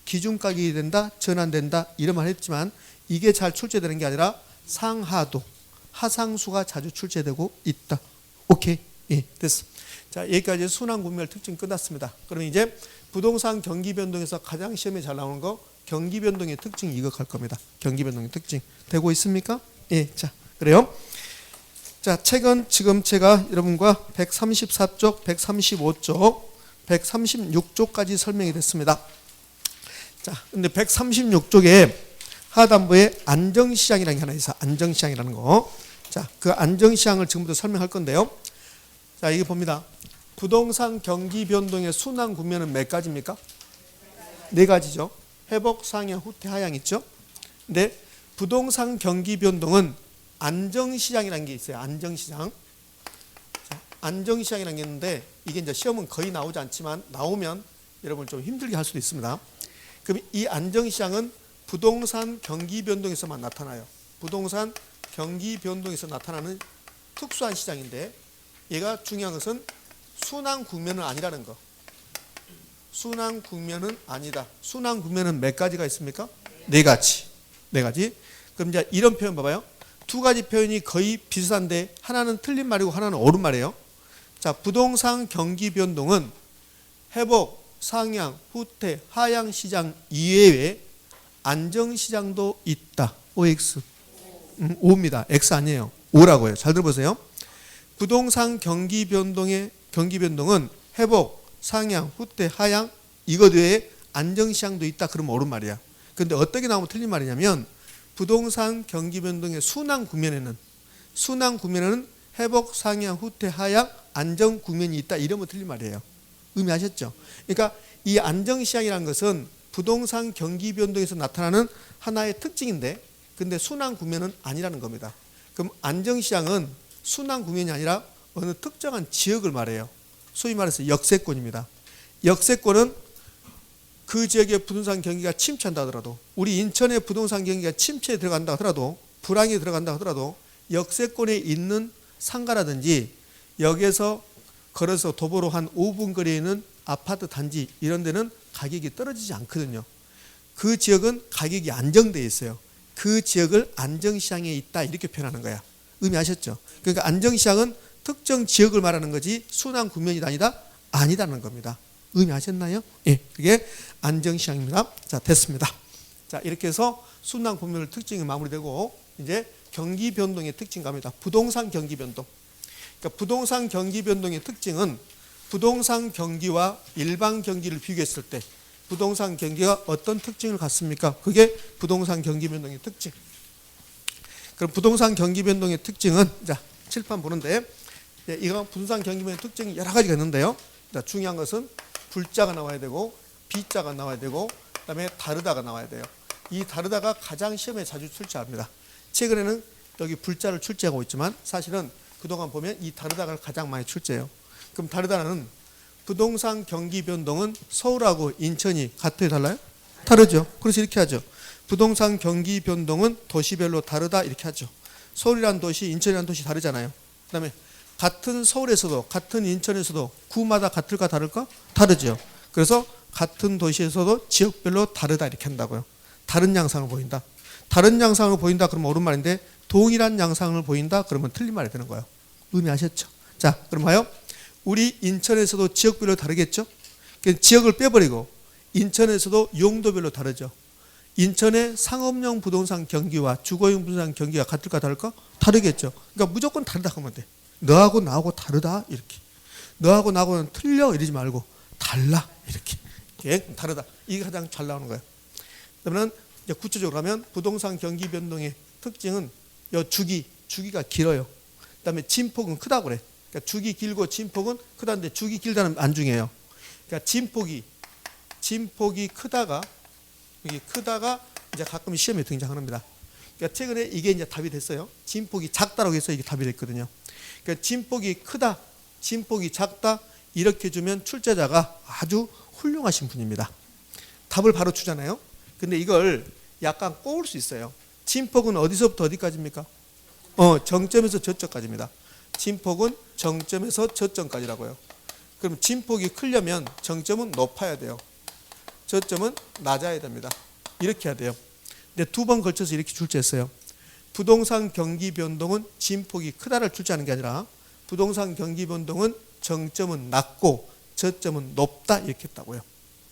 기준 가격이 된다, 전환된다 이런 말 했지만 이게 잘 출제되는 게 아니라 상하도, 하상수가 자주 출제되고 있다. 오케이? 예, 됐어. 자, 여기까지 순환 국면별 특징 끝났습니다. 그럼 이제 부동산 경기 변동에서 가장 시험에 잘 나오는 거 경기 변동의 특징 이거 갈 겁니다. 경기 변동의 특징 되고 있습니까? 예, 자, 그래요. 자, 책은 지금 제가 여러분과 134쪽, 135쪽, 136쪽까지 설명이 됐습니다. 자, 근데 136쪽에 하단부에 안정시장이라는 게 하나 있어요. 안정시장이라는 거. 자, 그 안정시장을 지금부터 설명할 건데요. 자, 이게 봅니다. 부동산 경기 변동의 순환 국면은 몇 가지입니까? 네 가지죠. 회복, 상향, 후퇴, 하향 있죠. 근데 부동산 경기 변동은 안정시장이라는 게 있어요. 안정시장. 안정시장이라는 게 있는데 이게 이제 시험은 거의 나오지 않지만 나오면 여러분 좀 힘들게 할 수도 있습니다. 그럼 이 안정시장은 부동산 경기 변동에서만 나타나요. 부동산 경기 변동에서 나타나는 특수한 시장인데 얘가 중요한 것은 순환 국면은 아니라는 거. 순환 국면은 아니다. 순환 국면은 몇 가지가 있습니까? 네 가지. 네 가지. 그럼 이제 이런 표현 봐봐요. 두 가지 표현이 거의 비슷한데 하나는 틀린 말이고 하나는 옳은 말이에요. 자, 부동산 경기 변동은 회복, 상향, 후퇴, 하향 시장 이외에 안정 시장도 있다. OX. O입니다. X 아니에요. O라고 해요. 잘 들어보세요. 부동산 경기 변동은 회복, 상향, 후퇴, 하향 이것 외에 안정 시장도 있다. 그러면 옳은 말이야. 그런데 어떻게 나오면 틀린 말이냐면 부동산 경기 변동의 순환 국면에는 회복, 상향, 후퇴, 하향, 안정 국면이 있다. 이러면 틀린 말이에요. 의미하셨죠? 그러니까 이 안정 시장이라는 것은 부동산 경기 변동에서 나타나는 하나의 특징인데 근데 순환 국면은 아니라는 겁니다. 그럼 안정 시장은 순환 국면이 아니라 어느 특정한 지역을 말해요. 소위 말해서 역세권입니다. 역세권은 그 지역의 부동산 경기가 침체한다 하더라도 우리 인천의 부동산 경기가 침체에 들어간다 하더라도 불황이 들어간다 하더라도 역세권에 있는 상가라든지 역에서 걸어서 도보로 한 5분 거리에 있는 아파트 단지 이런 데는 가격이 떨어지지 않거든요. 그 지역은 가격이 안정되어 있어요. 그 지역을 안정시장에 있다 이렇게 표현하는 거야. 의미하셨죠? 그러니까 안정시장은 특정 지역을 말하는 거지 순환 국면이 아니다는 겁니다. 의미하셨나요? 예, 그게 안정시장입니다. 자, 됐습니다. 자, 이렇게 해서 순환 국면의 특징이 마무리되고 이제 경기 변동의 특징 갑니다. 부동산 경기 변동. 그러니까 부동산 경기 변동의 특징은 부동산 경기와 일반 경기를 비교했을 때 부동산 경기가 어떤 특징을 갖습니까? 그게 부동산 경기 변동의 특징. 그럼 부동산 경기 변동의 특징은 자, 칠판 보는데 이거 부동산 경기 변동의 특징이 여러 가지가 있는데요. 자, 중요한 것은 불자가 나와야 되고 B자가 나와야 되고 그다음에 다르다가 나와야 돼요. 이 다르다가 가장 시험에 자주 출제합니다. 최근에는 여기 불자를 출제하고 있지만 사실은 그동안 보면 이 다르다가 가장 많이 출제해요. 그럼 다르다는 부동산 경기 변동은 서울하고 인천이 같아요, 달라요? 다르죠. 그래서 이렇게 하죠. 부동산 경기 변동은 도시별로 다르다 이렇게 하죠. 서울이란 도시, 인천이란 도시 다르잖아요. 그다음에 같은 서울에서도 같은 인천에서도 구마다 같을까 다를까? 다르죠. 그래서 같은 도시에서도 지역별로 다르다 이렇게 한다고요. 다른 양상을 보인다. 다른 양상을 보인다 그러면 옳은 말인데 동일한 양상을 보인다 그러면 틀린 말이 되는 거예요. 의미하셨죠? 자, 그럼 봐요. 우리 인천에서도 지역별로 다르겠죠? 지역을 빼버리고 인천에서도 용도별로 다르죠. 인천의 상업용 부동산 경기와 주거용 부동산 경기가 같을까 다를까? 다르겠죠. 그러니까 무조건 다르다 하면 돼. 너하고 나하고 다르다 이렇게. 너하고 나하고는 틀려 이러지 말고 달라 이렇게. 다르다. 이게 가장 잘 나오는 거예요. 그러면 이제 구체적으로 하면 부동산 경기 변동의 특징은 주기가 길어요. 그다음에 진폭은 크다고 그래. 그러니까 주기 길고 진폭은 크다는데 주기 길다는 안 중요해요. 그러니까 진폭이 크다가 이제 가끔 시험에 등장합니다. 그러니까 최근에 이게 이제 답이 됐어요. 진폭이 작다라고 해서 이게 답이 됐거든요. 그러니까 진폭이 크다, 진폭이 작다 이렇게 주면 출제자가 아주 훌륭하신 분입니다. 답을 바로 주잖아요. 근데 이걸 약간 꼬을 수 있어요. 진폭은 어디서부터 어디까지입니까? 정점에서 저점까지입니다. 진폭은 정점에서 저점까지라고요. 그럼 진폭이 크려면 정점은 높아야 돼요. 저점은 낮아야 됩니다. 이렇게 해야 돼요. 근데 두 번 걸쳐서 이렇게 출제했어요. 부동산 경기 변동은 진폭이 크다를 출제하는 게 아니라 부동산 경기 변동은 정점은 낮고 저점은 높다 이렇게 했다고요.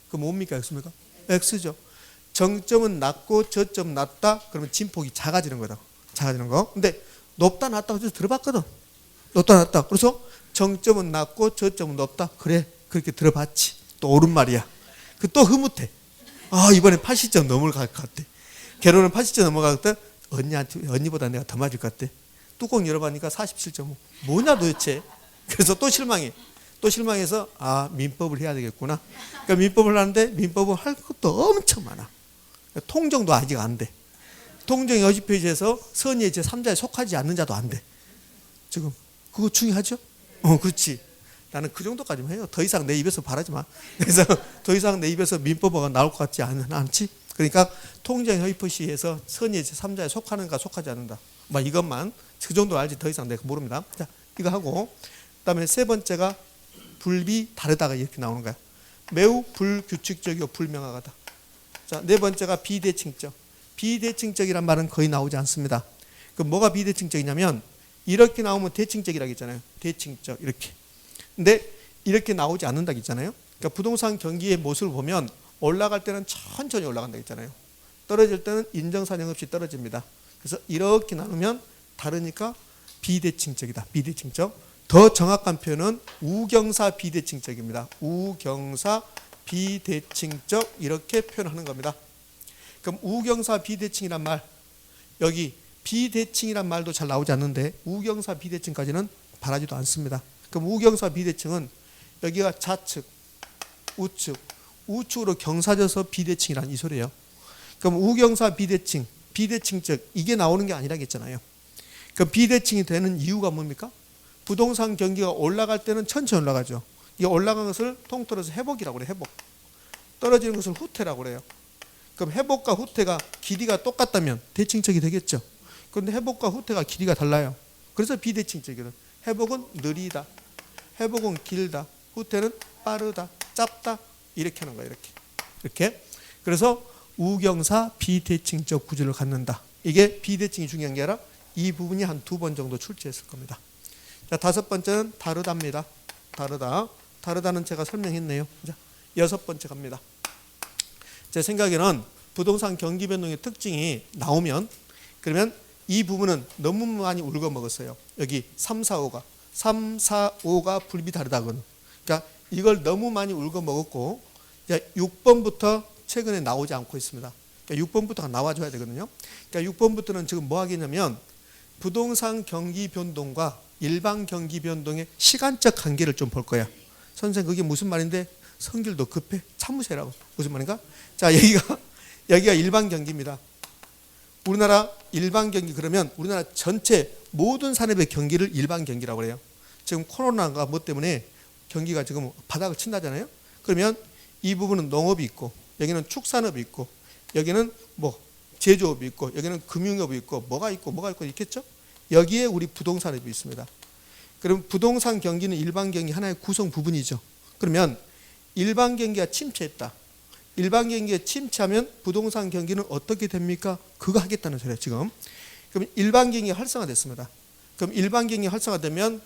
그럼 뭡니까? X입니까? X죠. 정점은 낮고 저점은 낮다 그러면 진폭이 작아지는 거다. 작아지는 거. 근데 높다 낮다 그래서 들어봤거든. 높다 낮다. 그래서 정점은 낮고 저점은 높다. 그래 그렇게 들어봤지. 또 옳은 말이야. 그 또 흐뭇해. 이번에 80점 넘을 것 같아. 결혼은 80점 넘어갈 때 언니보다 내가 더 맞을 것 같아. 뚜껑 열어보니까 47.5. 뭐냐 도대체. 그래서 또 실망해. 또 실망해서 민법을 해야 되겠구나. 그러니까 민법을 하는데 민법은 할 것도 엄청 많아. 통정도 아직 안 돼. 통정 여지표시에서 선의의 제3자에 속하지 않는 자도 안 돼. 지금 그거 중요하죠? 그렇지. 나는 그 정도까지만 해요. 더 이상 내 입에서 바라지 마. 그래서 더 이상 내 입에서 민법어가 나올 것 같지 않지? 그러니까 통정 여지표시에서 선의의 제3자에 속하는가 속하지 않는다. 이것만 그 정도 알지 더 이상 내가 모릅니다. 자, 이거 하고 그다음에 세 번째가 불비 다르다가 이렇게 나오는 거야. 매우 불규칙적이고 불명확하다. 자, 네 번째가 비대칭적. 비대칭적이란 말은 거의 나오지 않습니다. 그 뭐가 비대칭적이냐면 이렇게 나오면 대칭적이라고 했잖아요. 대칭적 이렇게. 근데 이렇게 나오지 않는다고 했잖아요. 그러니까 부동산 경기의 모습을 보면 올라갈 때는 천천히 올라간다고 했잖아요. 떨어질 때는 인정사정 없이 떨어집니다. 그래서 이렇게 나누면 다르니까 비대칭적이다. 비대칭적. 더 정확한 표현은 우경사 비대칭적입니다. 우경사 비대칭적 이렇게 표현하는 겁니다. 그럼 우경사 비대칭이란 말, 여기 비대칭이란 말도 잘 나오지 않는데 우경사 비대칭까지는 바라지도 않습니다. 그럼 우경사 비대칭은 여기가 좌측, 우측, 우측으로 경사져서 비대칭이란 이 소리예요. 그럼 우경사 비대칭, 비대칭적 이게 나오는 게 아니라겠잖아요. 그럼 비대칭이 되는 이유가 뭡니까? 부동산 경기가 올라갈 때는 천천히 올라가죠. 이 올라간 것을 통틀어서 회복이라고 그래요. 회복. 떨어지는 것을 후퇴라고 그래요. 그럼 회복과 후퇴가 길이가 똑같다면 대칭적이 되겠죠. 그런데 회복과 후퇴가 길이가 달라요. 그래서 비대칭적이거든. 회복은 느리다. 회복은 길다. 후퇴는 빠르다. 짧다. 이렇게 하는 거예요. 이렇게. 그래서 우경사 비대칭적 구조를 갖는다. 이게 비대칭이 중요한 게 아니라 이 부분이 한 2번 정도 출제했을 겁니다. 자, 다섯 번째는 다르다입니다. 다르다. 다르다는 제가 설명했네요. 자, 여섯 번째 갑니다. 제 생각에는 부동산 경기 변동의 특징이 나오면 그러면 이 부분은 너무 많이 울거 먹었어요. 여기 3, 4, 5가 3, 4, 5가 불비 다르다거든. 그러니까 이걸 너무 많이 울거 먹었고 6번부터 최근에 나오지 않고 있습니다. 그러니까 6번부터가 나와줘야 되거든요. 그러니까 6번부터는 지금 뭐 하겠냐면 부동산 경기 변동과 일반 경기 변동의 시간적 관계를 좀 볼 거야. 선생님 그게 무슨 말인데 성질도 급해 참으세라고. 무슨 말인가? 자, 여기가 일반 경기입니다. 우리나라 일반 경기 그러면 우리나라 전체 모든 산업의 경기를 일반 경기라고 해요. 지금 코로나가 뭐 때문에 경기가 지금 바닥을 친다잖아요. 그러면 이 부분은 농업이 있고 여기는 축산업이 있고 여기는 뭐 제조업이 있고 여기는 금융업이 있고 뭐가 있고 있겠죠? 여기에 우리 부동산업이 있습니다. 그럼 부동산 경기는 일반 경기 하나의 구성 부분이죠. 그러면 일반 경기가 침체했다. 일반 경기가 침체하면 부동산 경기는 어떻게 됩니까? 그거 하겠다는 소리예요, 지금. 그럼 일반 경기가 활성화됐습니다. 그럼 일반 경기가 활성화되면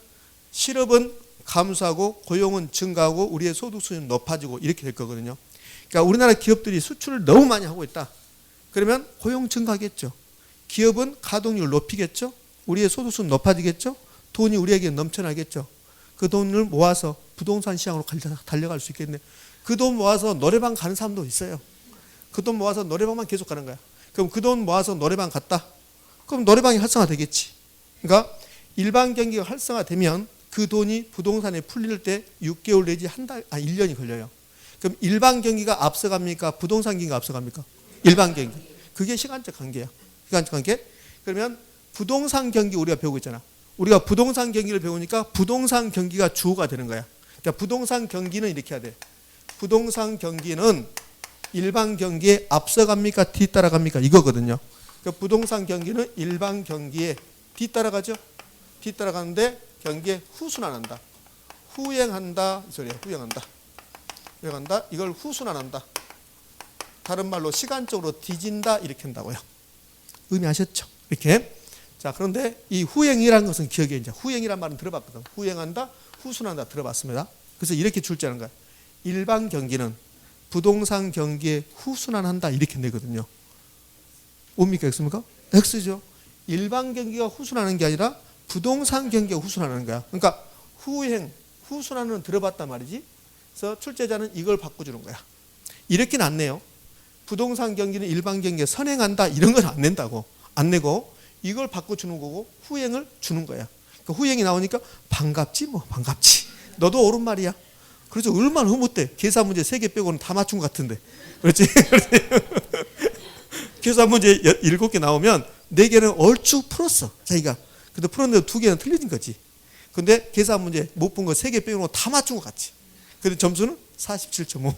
실업은 감소하고 고용은 증가하고 우리의 소득 수준은 높아지고 이렇게 될 거거든요. 그러니까 우리나라 기업들이 수출을 너무 많이 하고 있다. 그러면 고용 증가하겠죠. 기업은 가동률을 높이겠죠. 우리의 소득 수준은 높아지겠죠. 돈이 우리에게 넘쳐나겠죠. 그 돈을 모아서 부동산 시장으로 달려갈 수 있겠네. 그 돈 모아서 노래방 가는 사람도 있어요. 그 돈 모아서 노래방만 계속 가는 거야. 그럼 그 돈 모아서 노래방 갔다. 그럼 노래방이 활성화되겠지. 그러니까 일반 경기가 활성화되면 그 돈이 부동산에 풀릴 때 6개월 내지 1년이 걸려요. 그럼 일반 경기가 앞서갑니까? 부동산 경기가 앞서갑니까? 일반 경기. 그게 시간적 관계야. 시간적 관계. 그러면 부동산 경기 우리가 배우고 있잖아. 우리가 부동산 경기를 배우니까 부동산 경기가 주어가 되는 거야. 그러니까 부동산 경기는 이렇게 해야 돼. 부동산 경기는 일반 경기에 앞서갑니까? 뒤따라갑니까? 이거거든요. 그러니까 부동산 경기는 일반 경기에 뒤따라가죠. 뒤따라가는데 경기에 후순환한다. 후행한다. 이 소리야. 후행한다. 후행한다. 이걸 후순환한다. 다른 말로 시간적으로 뒤진다. 이렇게 한다고요. 의미하셨죠? 이렇게. 자, 그런데 이 후행이라는 것은 기억에 이제 후행이라는 말은 들어봤거든. 후행한다, 후순한다 들어봤습니다. 그래서 이렇게 출제하는 거야. 일반 경기는 부동산 경기에 후순환한다 이렇게 내거든요. 옵니까? X입니까? X죠. 일반 경기가 후순하는 게 아니라 부동산 경기가 후순하는 거야. 그러니까 후행, 후순환은 들어봤단 말이지. 그래서 출제자는 이걸 바꿔주는 거야. 이렇게는 안 내요. 부동산 경기는 일반 경기에 선행한다 이런 건 안 낸다고. 안 내고 이걸 바꿔주는 거고 후행을 주는 거야. 그러니까 후행이 나오니까 반갑지 뭐 반갑지. 너도 옳은 말이야. 그렇죠. 얼마나 흐뭇해. 계산 문제 3개 빼고는 다 맞춘 것 같은데. 그렇지? 계산 문제 7개 나오면 4개는 얼추 풀었어. 자기가. 근데 풀었는데 2개는 틀린 거지. 근데 계산 문제 못 푼 거 3개 빼고는 다 맞춘 것 같지. 근데 점수는 47.5.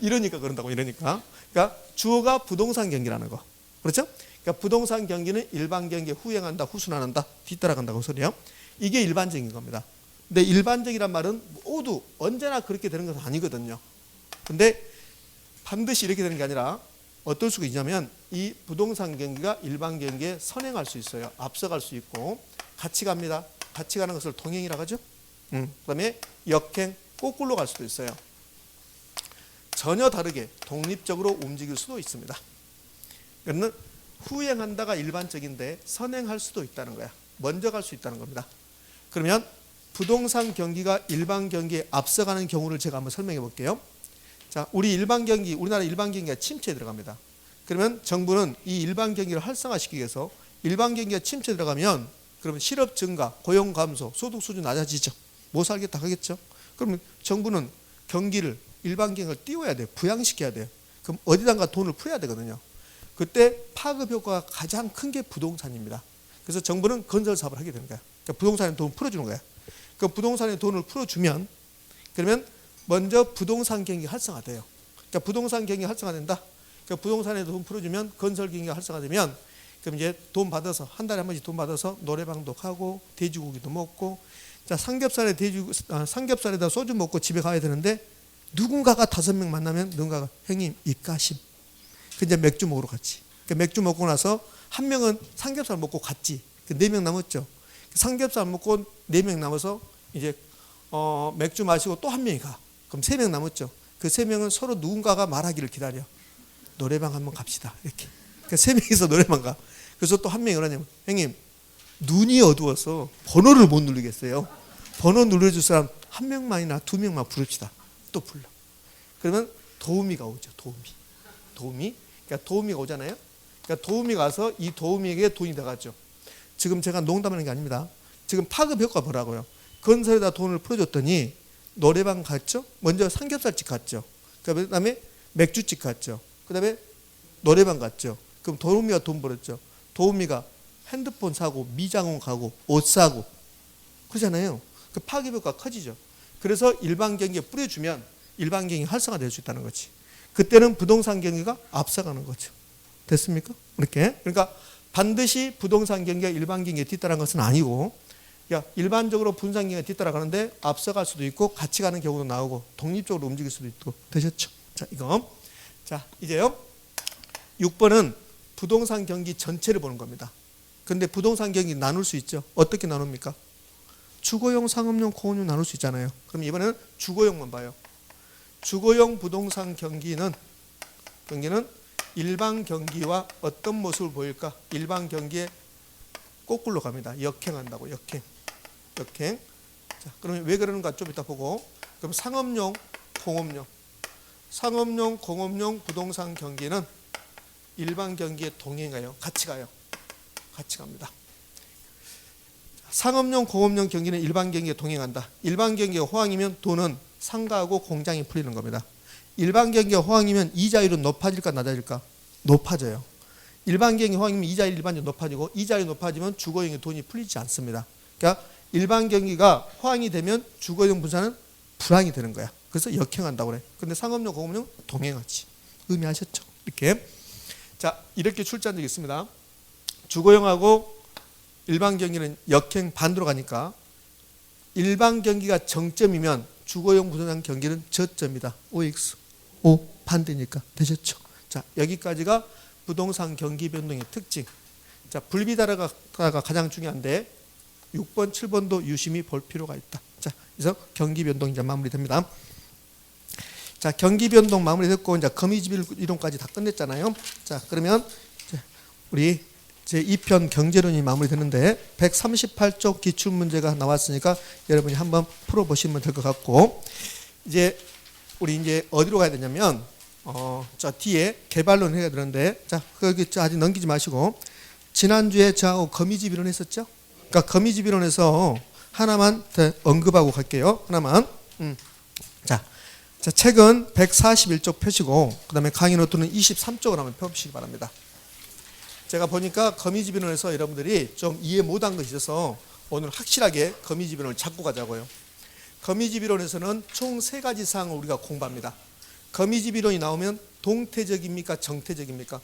이러니까 그런다고, 이러니까. 그러니까 주어가 부동산 경기라는 거. 그렇죠? 그러니까 부동산 경기는 일반 경기에 후행한다, 후순환한다, 뒤따라간다고 소리예요. 이게 일반적인 겁니다. 근데 일반적이란 말은 모두 언제나 그렇게 되는 것은 아니거든요. 근데 반드시 이렇게 되는 게 아니라 어떨 수가 있냐면 이 부동산 경기가 일반 경기에 선행할 수 있어요. 앞서갈 수 있고 같이 갑니다. 같이 가는 것을 동행이라고 하죠. 그다음에 역행, 거꾸로 갈 수도 있어요. 전혀 다르게 독립적으로 움직일 수도 있습니다. 그러면 후행한다가 일반적인데 선행할 수도 있다는 거야. 먼저 갈 수 있다는 겁니다. 그러면 부동산 경기가 일반 경기에 앞서가는 경우를 제가 한번 설명해 볼게요. 자, 우리나라 일반 경기가 침체에 들어갑니다. 그러면 정부는 이 일반 경기를 활성화시키기 위해서 일반 경기가 침체에 들어가면 그러면 실업 증가, 고용 감소, 소득 수준 낮아지죠. 못 살겠다 하겠죠. 그러면 정부는 경기를 일반 경기를 띄워야 돼요. 부양시켜야 돼요. 그럼 어디단가 돈을 풀어야 되거든요. 그때 파급 효과가 가장 큰 게 부동산입니다. 그래서 정부는 건설 사업을 하게 되는 거야. 그러니까 부동산에 돈을 풀어주는 거야. 그 부동산에 돈을 풀어주면 그러면 먼저 부동산 경기가 활성화돼요. 그러니까 부동산 경기가 활성화된다. 그러니까 부동산에 돈 풀어주면 건설 경기가 활성화되면 그럼 이제 돈 받아서 한 달에 한 번씩 돈 받아서 노래방도 가고 돼지고기도 먹고 자 삼겹살에다 소주 먹고 집에 가야 되는데 누군가가 5명 만나면 누군가가 형님 입가심. 그 이제 맥주 먹으러 갔지. 그 맥주 먹고 나서 한 명은 삼겹살 먹고 갔지. 그 4명 남았죠. 삼겹살 먹고 4명 남아서 이제 맥주 마시고 또 한 명이 가. 그럼 3명 남았죠. 그 3명은 서로 누군가가 말하기를 기다려. 노래방 한번 갑시다. 이렇게. 그러니까 3명이서 노래방 가. 그래서 또 한 명이 그러냐면 형님 눈이 어두워서 번호를 못 누르겠어요. 번호 눌러줄 사람 1명만이나 2명만 부릅시다. 또 불러. 그러면 도우미가 오죠. 도우미. 그러니까 도우미가 오잖아요. 그러니까 도우미가 와서 이 도우미에게 돈이 들어가죠. 지금 제가 농담하는 게 아닙니다. 지금 파급 효과 보라고요. 건설에다 돈을 풀어줬더니 노래방 갔죠. 먼저 삼겹살집 갔죠. 그 다음에 맥주집 갔죠. 그 다음에 노래방 갔죠. 그럼 도우미가 돈 벌었죠. 도우미가 핸드폰 사고 미장원 가고 옷 사고 그러잖아요. 그 파급 효과가 커지죠. 그래서 일반 경기에 뿌려주면 일반 경기 활성화될 수 있다는 거지. 그때는 부동산 경기가 앞서가는 거죠. 됐습니까? 이렇게. 그러니까 반드시 부동산 경기가 일반 경기에 뒤따라가는 것은 아니고 일반적으로 부동산 경기가 뒤따라가는데 앞서갈 수도 있고 같이 가는 경우도 나오고 독립적으로 움직일 수도 있고 되셨죠? 자, 이거. 자, 이제요. 6번은 부동산 경기 전체를 보는 겁니다. 근데 부동산 경기 나눌 수 있죠. 어떻게 나눕니까? 주거용, 상업용, 공업용 나눌 수 있잖아요. 그럼 이번에는 주거용만 봐요. 주거용 부동산 경기는 일반 경기와 어떤 모습을 보일까? 일반 경기에 거꾸로 갑니다. 역행한다고. 역행. 자, 그러면 왜 그러는가 좀 이따 보고. 그럼 상업용, 공업용 부동산 경기는 일반 경기에 동행해요. 같이 가요. 같이 갑니다. 상업용, 공업용 경기는 일반 경기에 동행한다. 일반 경기가 호황이면 돈은 상가하고 공장이 풀리는 겁니다. 일반 경기가 호황이면 이자율은 높아질까 낮아질까? 높아져요. 일반 경기 호황이면 이자율이 일반적으로 높아지고 이자율이 높아지면 주거용의 돈이 풀리지 않습니다. 그러니까 일반 경기가 호황이 되면 주거용 분산은 불황이 되는 거야. 그래서 역행한다고 그래. 근데 상업용, 공업용 동행하지. 의미하셨죠? 이렇게. 자, 이렇게 출제한 적이 있습니다. 주거용하고 일반 경기는 역행 반대로 가니까 일반 경기가 정점이면 주거용 부동산 경기는 저점이다. OX. O 반대니까. 되셨죠? 자, 여기까지가 부동산 경기 변동의 특징. 자, 불비다라가 가장 중요한데 6번, 7번도 유심히 볼 필요가 있다. 자, 그래서 경기 변동 이제 마무리됩니다. 자, 경기 변동 마무리됐고 이제 거미집 이론까지 다 끝냈잖아요. 자, 그러면 우리 제 2편 경제론이 마무리되는데 138쪽 기출 문제가 나왔으니까 여러분이 한번 풀어보시면 될 것 같고 이제 우리 이제 어디로 가야 되냐면 저 뒤에 개발론 해야 되는데 자, 거기 아직 넘기지 마시고 지난주에 저하고 거미집 이론 했었죠? 그러니까 거미집 이론에서 하나만 더 언급하고 갈게요. 하나만. 자, 책은 141쪽 펴시고 그 다음에 강의 노트는 23쪽을 한번 펴보시기 바랍니다. 제가 보니까 거미지변론에서 여러분들이 좀 이해 못한 것이 있어서 오늘 확실하게 거미지변론을 잡고 가자고요. 거미지변론에서는 총 3가지 사항을 우리가 공부합니다. 거미지변론이 나오면 동태적입니까? 정태적입니까?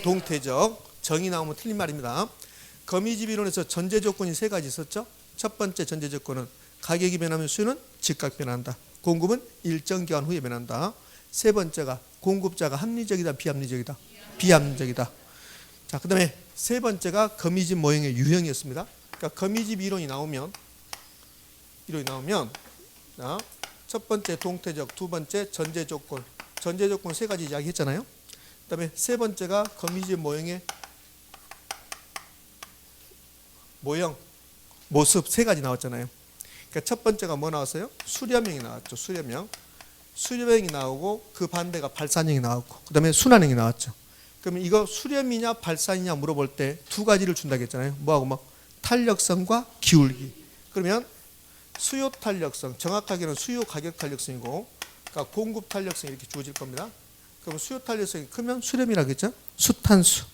동태적. 정이 나오면 틀린 말입니다. 거미지변론에서 전제 조건이 3가지 있었죠. 첫 번째 전제 조건은 가격이 변하면 수요는 즉각 변한다. 공급은 일정 기간 후에 변한다. 세 번째가 공급자가 합리적이다, 비합리적이다? 비합리적이다. 자, 그 다음에 세 번째가 거미집 모형의 유형이었습니다. 그러니까 거미집 이론이 나오면 자, 첫 번째 동태적, 두 번째 전제 조건 3가지 이야기했잖아요. 그 다음에 세 번째가 거미집 모형의 모형, 모습 3가지 나왔잖아요. 그러니까 첫 번째가 뭐 나왔어요? 수렴형이 나왔죠. 수렴형이 나오고 그 반대가 발산형이 나왔고 그 다음에 순환형이 나왔죠. 그러면 이거 수렴이냐 발산이냐 물어볼 때 2가지를 준다고 했잖아요. 뭐하고 탄력성과 기울기. 그러면 수요 탄력성, 정확하게는 수요 가격 탄력성이고 그러니까 공급 탄력성이 이렇게 주어질 겁니다. 그럼 수요 탄력성이 크면 수렴이라고 했죠. 수탄수.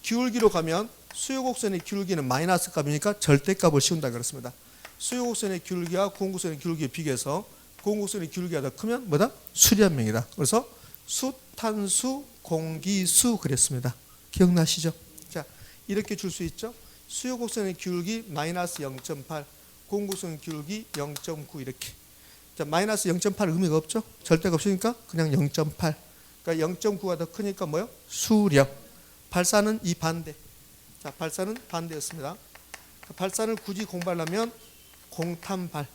기울기로 가면 수요 곡선의 기울기는 마이너스 값이니까 절대값을 씌운다 그랬습니다. 수요 곡선의 기울기와 공급선의 기울기에 비교해서 공급선의 기울기가 더 크면 뭐다? 수렴형이다. 그래서 수탄수, 공기수 그랬습니다. 기억나시죠? 자, 이렇게 줄 수 있죠. 수요 곡선의 기울기 마이너스 0.8, 공급선의 기울기 0.9 이렇게. 자, 마이너스 0.8 의미가 없죠. 절대가 없으니까 그냥 0.8. 그러니까 0.9가 더 크니까 뭐요? 수렴. 발산은 이 반대. 자, 발산은 반대였습니다. 발산을 굳이 공부하려면 공탄발.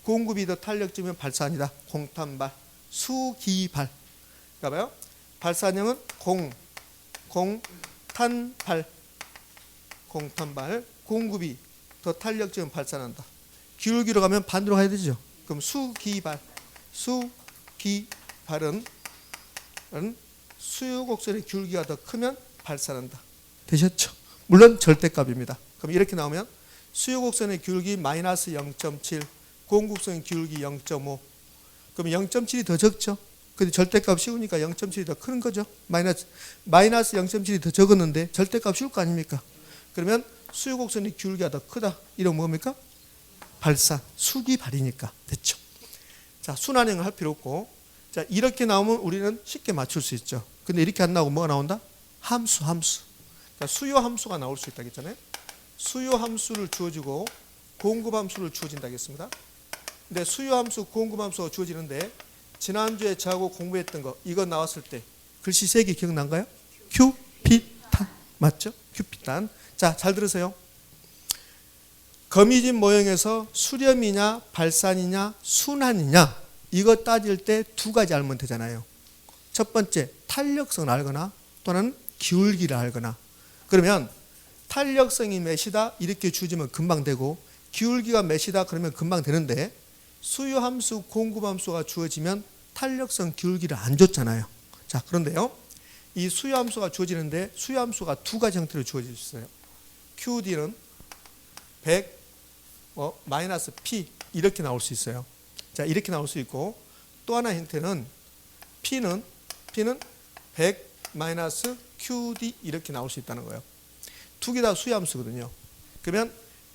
공급이 더 탄력적이면 발산이다. 공탄발. 수기발. 그러니까 봐요. 발산형은 공탄발. 공탄발. 공급이 더 탄력적이면 발산한다. 기울기로 가면 반대로 가야 되죠. 그럼 수기발. 수기발은 수요 곡선의 기울기가 더 크면 발산한다. 되셨죠? 물론 절대값입니다. 그럼 이렇게 나오면 수요 곡선의 기울기 마이너스 0.7, 공급선의 기울기 0.5. 그럼 0.7이 더 적죠? 근데 절대값 씌우니까 0.7이 더 큰 거죠? 마이너스 0.7이 더 적었는데 절대값 씌울 거 아닙니까? 그러면 수요 곡선의 기울기가 더 크다. 이런 뭡니까? 발산, 수기발이니까. 됐죠? 자, 순환형을 할 필요 없고. 자, 이렇게 나오면 우리는 쉽게 맞출 수 있죠. 근데 이렇게 안 나오고 뭐가 나온다? 함수. 그러니까 수요 함수가 나올 수 있다고 했잖아요. 수요 함수를 주어지고 공급 함수를 주어진다고 했습니다. 근데 수요 함수, 공급 함수가 주어지는데 지난주에 저하고 공부했던 거 이거 나왔을 때 글씨 3개 기억난가요? 큐피탄. 맞죠? 큐피탄. 자, 잘 들으세요. 거미집 모형에서 수렴이냐 발산이냐 순환이냐 이거 따질 때 2가지 알면 되잖아요. 첫 번째 탄력성을 알거나 또는 기울기를 알거나. 그러면 탄력성이 몇이다 이렇게 주어지면 금방 되고 기울기가 몇이다 그러면 금방 되는데 수요 함수, 공급 함수가 주어지면 탄력성, 기울기를 안 줬잖아요. 자, 그런데요. 이 수요 함수가 주어지는데 수요 함수가 2가지 형태로 주어질 수 있어요. QD는 100 마이너스 P 이렇게 나올 수 있어요. 자, 이렇게 나올 수 있고 또 하나 형태는 P는 100 마이너스 QD 이렇게 나올 수 있다는 거예요. 2개 다 수요 함수거든요. 그러면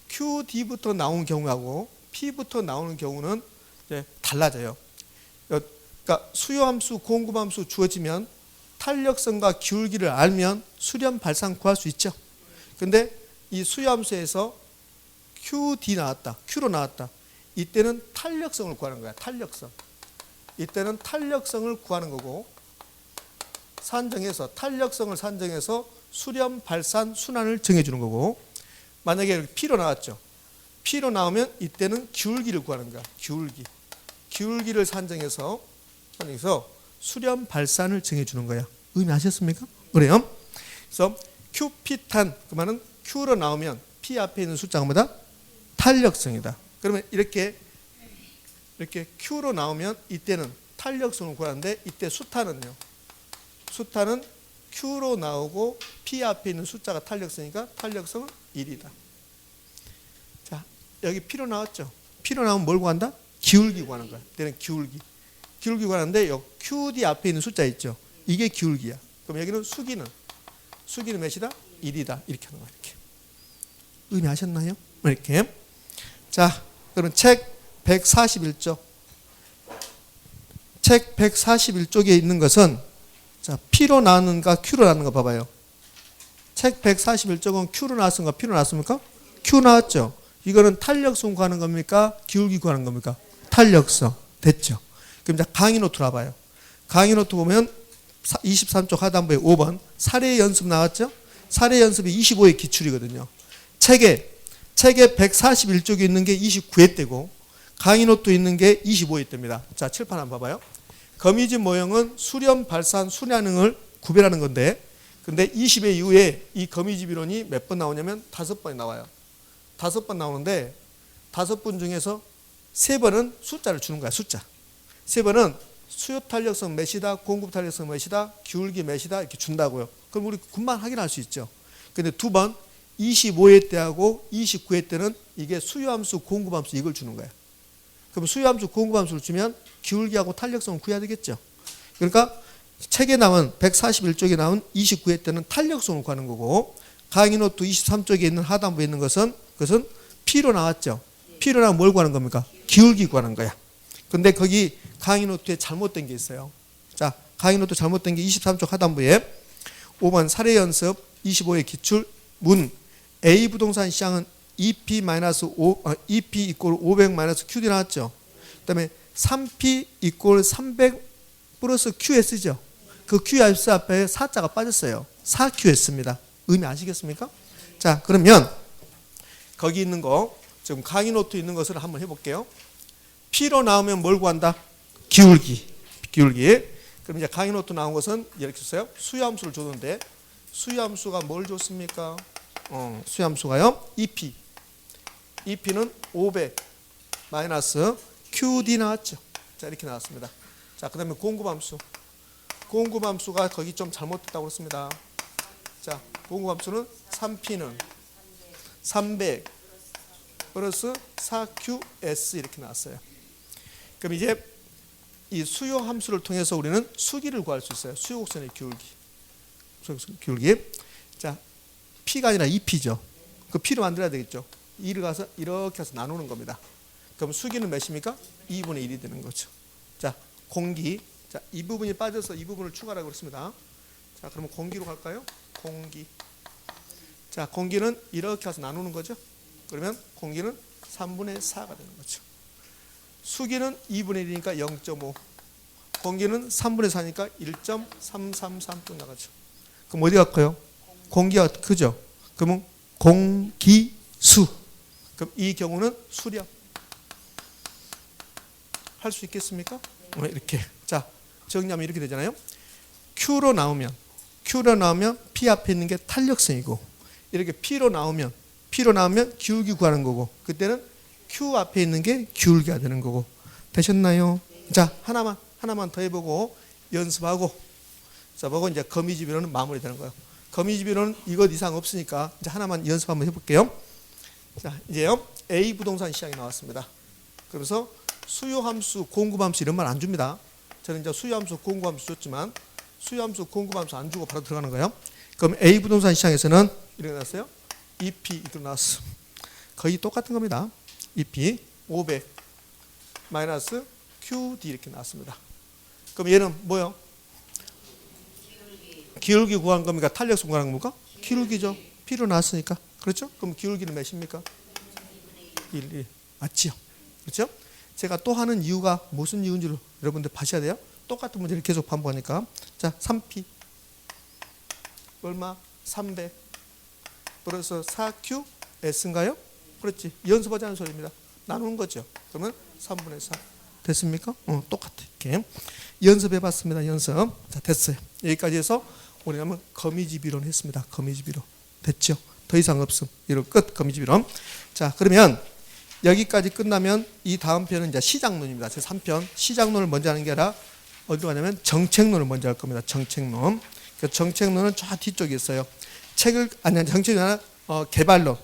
QD부터 나온 경우하고 P부터 나오는 경우는 이제 달라져요. 그러니까 수요 함수, 공급 함수 주어지면 탄력성과 기울기를 알면 수렴 발산 구할 수 있죠. 근데 이 수요 함수에서 QD 나왔다. Q로 나왔다. 이때는 탄력성을 구하는 거야. 탄력성. 이때는 탄력성을 구하는 거고 탄력성을 산정해서 수렴, 발산, 순환을 정해주는 거고 만약에 P로 나왔죠. P로 나오면 이때는 기울기를 구하는 거야. 기울기를 산정해서 수렴, 발산을 정해주는 거야. 의미하셨습니까? 그래요. 그래서 Q피탄 그 말은 Q로 나오면 P 앞에 있는 숫자가 뭐다? 탄력성이다. 그러면 이렇게 Q로 나오면 이때는 탄력성을 구하는데 이때 수탄은 Q로 나오고 P 앞에 있는 숫자가 탄력성이니까 탄력성은 1이다. 자, 여기 P로 나왔죠. P로 나오면 뭘 구한다? 기울기 구하는 거야. 얘는 기울기. 기울기 구하는데 요 QD 앞에 있는 숫자 있죠. 이게 기울기야. 그럼 여기는 수기는 몇이다? 1이다. 이렇게 하는 거야. 이렇게. 의미하셨나요? 이렇게. 자, 그러면 책 141쪽. 책 141쪽에 있는 것은 자, P로 나왔는가 Q로 나왔는가 봐봐요. 책 141쪽은 Q로 나왔습니까? P로 나왔습니까? Q 나왔죠. 이거는 탄력성 구하는 겁니까? 기울기 구하는 겁니까? 탄력성. 됐죠. 그럼 이제 강의 노트 나와봐요. 강의 노트 보면 23쪽 하단부에 5번 사례 연습 나왔죠? 사례 연습이 25의 기출이거든요. 책에 141쪽에 있는 게 29회 때고 강의 노트 있는 게 25회 때입니다. 자, 칠판 한번 봐봐요. 거미집 모형은 수렴, 발산, 순환능을 구별하는 건데 근데 20회 이후에 이 거미집 이론이 몇 번 나오냐면 5번이 나와요. 5번 나오는데 5번 중에서 3번은 숫자를 주는 거야. 숫자. 3번은 수요 탄력성 몇이다, 공급 탄력성 몇이다, 기울기 몇이다 이렇게 준다고요. 그럼 우리 금방 확인할 수 있죠. 근데 2번 25회 때하고 29회 때는 이게 수요함수, 공급함수 이걸 주는 거야. 그럼 수요함수, 공급함수를 주면 기울기하고 탄력성을 구해야 되겠죠. 그러니까 책에 나온 141쪽에 나온 29회 때는 탄력성을 구하는 거고 강의 노트 23쪽에 있는 하단부에 있는 것은 그것은 P로 나왔죠. P로 나오면 뭘 구하는 겁니까? 기울기 구하는 거야. 근데 거기 강의 노트에 잘못된 게 있어요. 자, 강의 노트 잘못된 게 23쪽 하단부에 5번 사례 연습 25의 기출 문 A 부동산 시장은 EP 이꼴 500 QD 나왔죠. 그 다음에 3P 이꼴 300 플러스 QS죠. 그 QS 앞에 4자가 빠졌어요. 4QS입니다. 의미 아시겠습니까? 자, 그러면 거기 있는 거 지금 강의 노트 있는 것을 한번 해볼게요. P로 나오면 뭘 구한다? 기울기. 그럼 이제 강의 노트 나온 것은 이렇게 썼어요. 수요함수를 줬는데 수요함수가 뭘 줬습니까? 수요함수가요. EP는 500 마이너스 QD 나왔죠. 자, 이렇게 나왔습니다. 자, 그 다음에 공급함수가 거기 좀 잘못됐다고 그랬습니다. 자, 공급함수는 3P는 300 플러스 4QS 이렇게 나왔어요. 그럼 이제 이 수요 함수를 통해서 우리는 수기를 구할 수 있어요. 수요 곡선의 기울기. 자, P가 아니라 EP죠. 그 P로 만들어야 되겠죠. 2를 가서 이렇게 해서 나누는 겁니다. 그럼 수기는 몇입니까? 2분의 1이 되는 거죠. 자, 공기. 자, 이 부분이 빠져서 이 부분을 추가하라고 그랬습니다. 자, 그러면 공기로 갈까요? 공기. 자, 공기는 이렇게 해서 나누는 거죠. 그러면 공기는 3분의 4가 되는 거죠. 수기는 2분의 1이니까 0.5. 공기는 3분의 4니까 1.333또 나가죠. 그럼 어디 갈까요? 공기가 크죠. 그러면 공기수. 그럼 이 경우는 수렴. 할 수 있겠습니까? 이렇게. 자, 정리하면 이렇게 되잖아요. Q로 나오면 P 앞에 있는 게 탄력성이고 이렇게 P로 나오면 기울기 구하는 거고 그때는 Q 앞에 있는 게 기울기가 되는 거고 되셨나요? 자, 하나만 더 해보고 연습하고 자, 보고 이제 거미집 이론은 마무리되는 거예요. 거미집 이론은 이것 이상 없으니까 이제 하나만 연습 한번 해볼게요. 자, 이제요 A 부동산 시장이 나왔습니다. 그래서 수요함수, 공급함수 이런 말 안 줍니다. 저는 이제 수요함수, 공급함수 줬지만 수요함수, 공급함수 안 주고 바로 들어가는 거예요. 그럼 A 부동산 시장에서는 이렇게 나왔어요. EP 이렇게 나왔어. 거의 똑같은 겁니다. EP 500 마이너스 QD 이렇게 나왔습니다. 그럼 얘는 뭐요? 기울기 구한 겁니까? 탄력성 구하는 겁니까? 기울기죠. P로 나왔으니까. 그렇죠? 그럼 기울기는 몇입니까? 1. 맞지요? 그렇죠? 제가 또 하는 이유가 무슨 이유인지를 여러분들 봐셔야 돼요. 똑같은 문제를 계속 반복하니까. 자, 3P 얼마? 300 플러스 4QS인가요? 그렇지. 연습하자는 소리입니다. 나누는 거죠. 그러면 3분의 4 됐습니까? 똑같아. 이렇게 연습해봤습니다. 연습. 자, 됐어요. 여기까지 해서 우리는 거미집 이론 했습니다. 거미집 이론 됐죠? 더 이상 없음. 이론 끝. 거미집 이론. 자, 그러면 여기까지 끝나면 이 다음 편은 이제 시장론입니다. 제 3편 시장론을 먼저 하는 게 아니라 어디로 가냐면 정책론을 먼저 할 겁니다. 정책론. 그 정책론은 저 뒤쪽에 있어요. 정책이 아니라 개발론.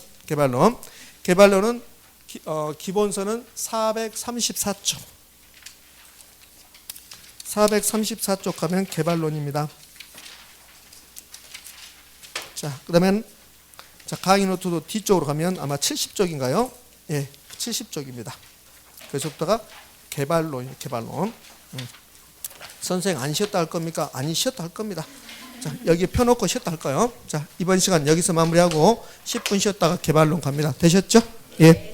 개발론은 기본서는 434쪽. 434쪽 가면 개발론입니다. 자, 그다음엔 자, 강의 노트도 뒤쪽으로 가면 아마 70쪽인가요? 예, 70쪽입니다. 그래서부터가 개발론, 개발론. 선생 안 쉬었다 할 겁니까? 아니, 쉬었다 할 겁니다. 자, 여기 펴놓고 쉬었다 할까요? 자, 이번 시간 여기서 마무리하고 10분 쉬었다가 개발론 갑니다. 되셨죠? 예.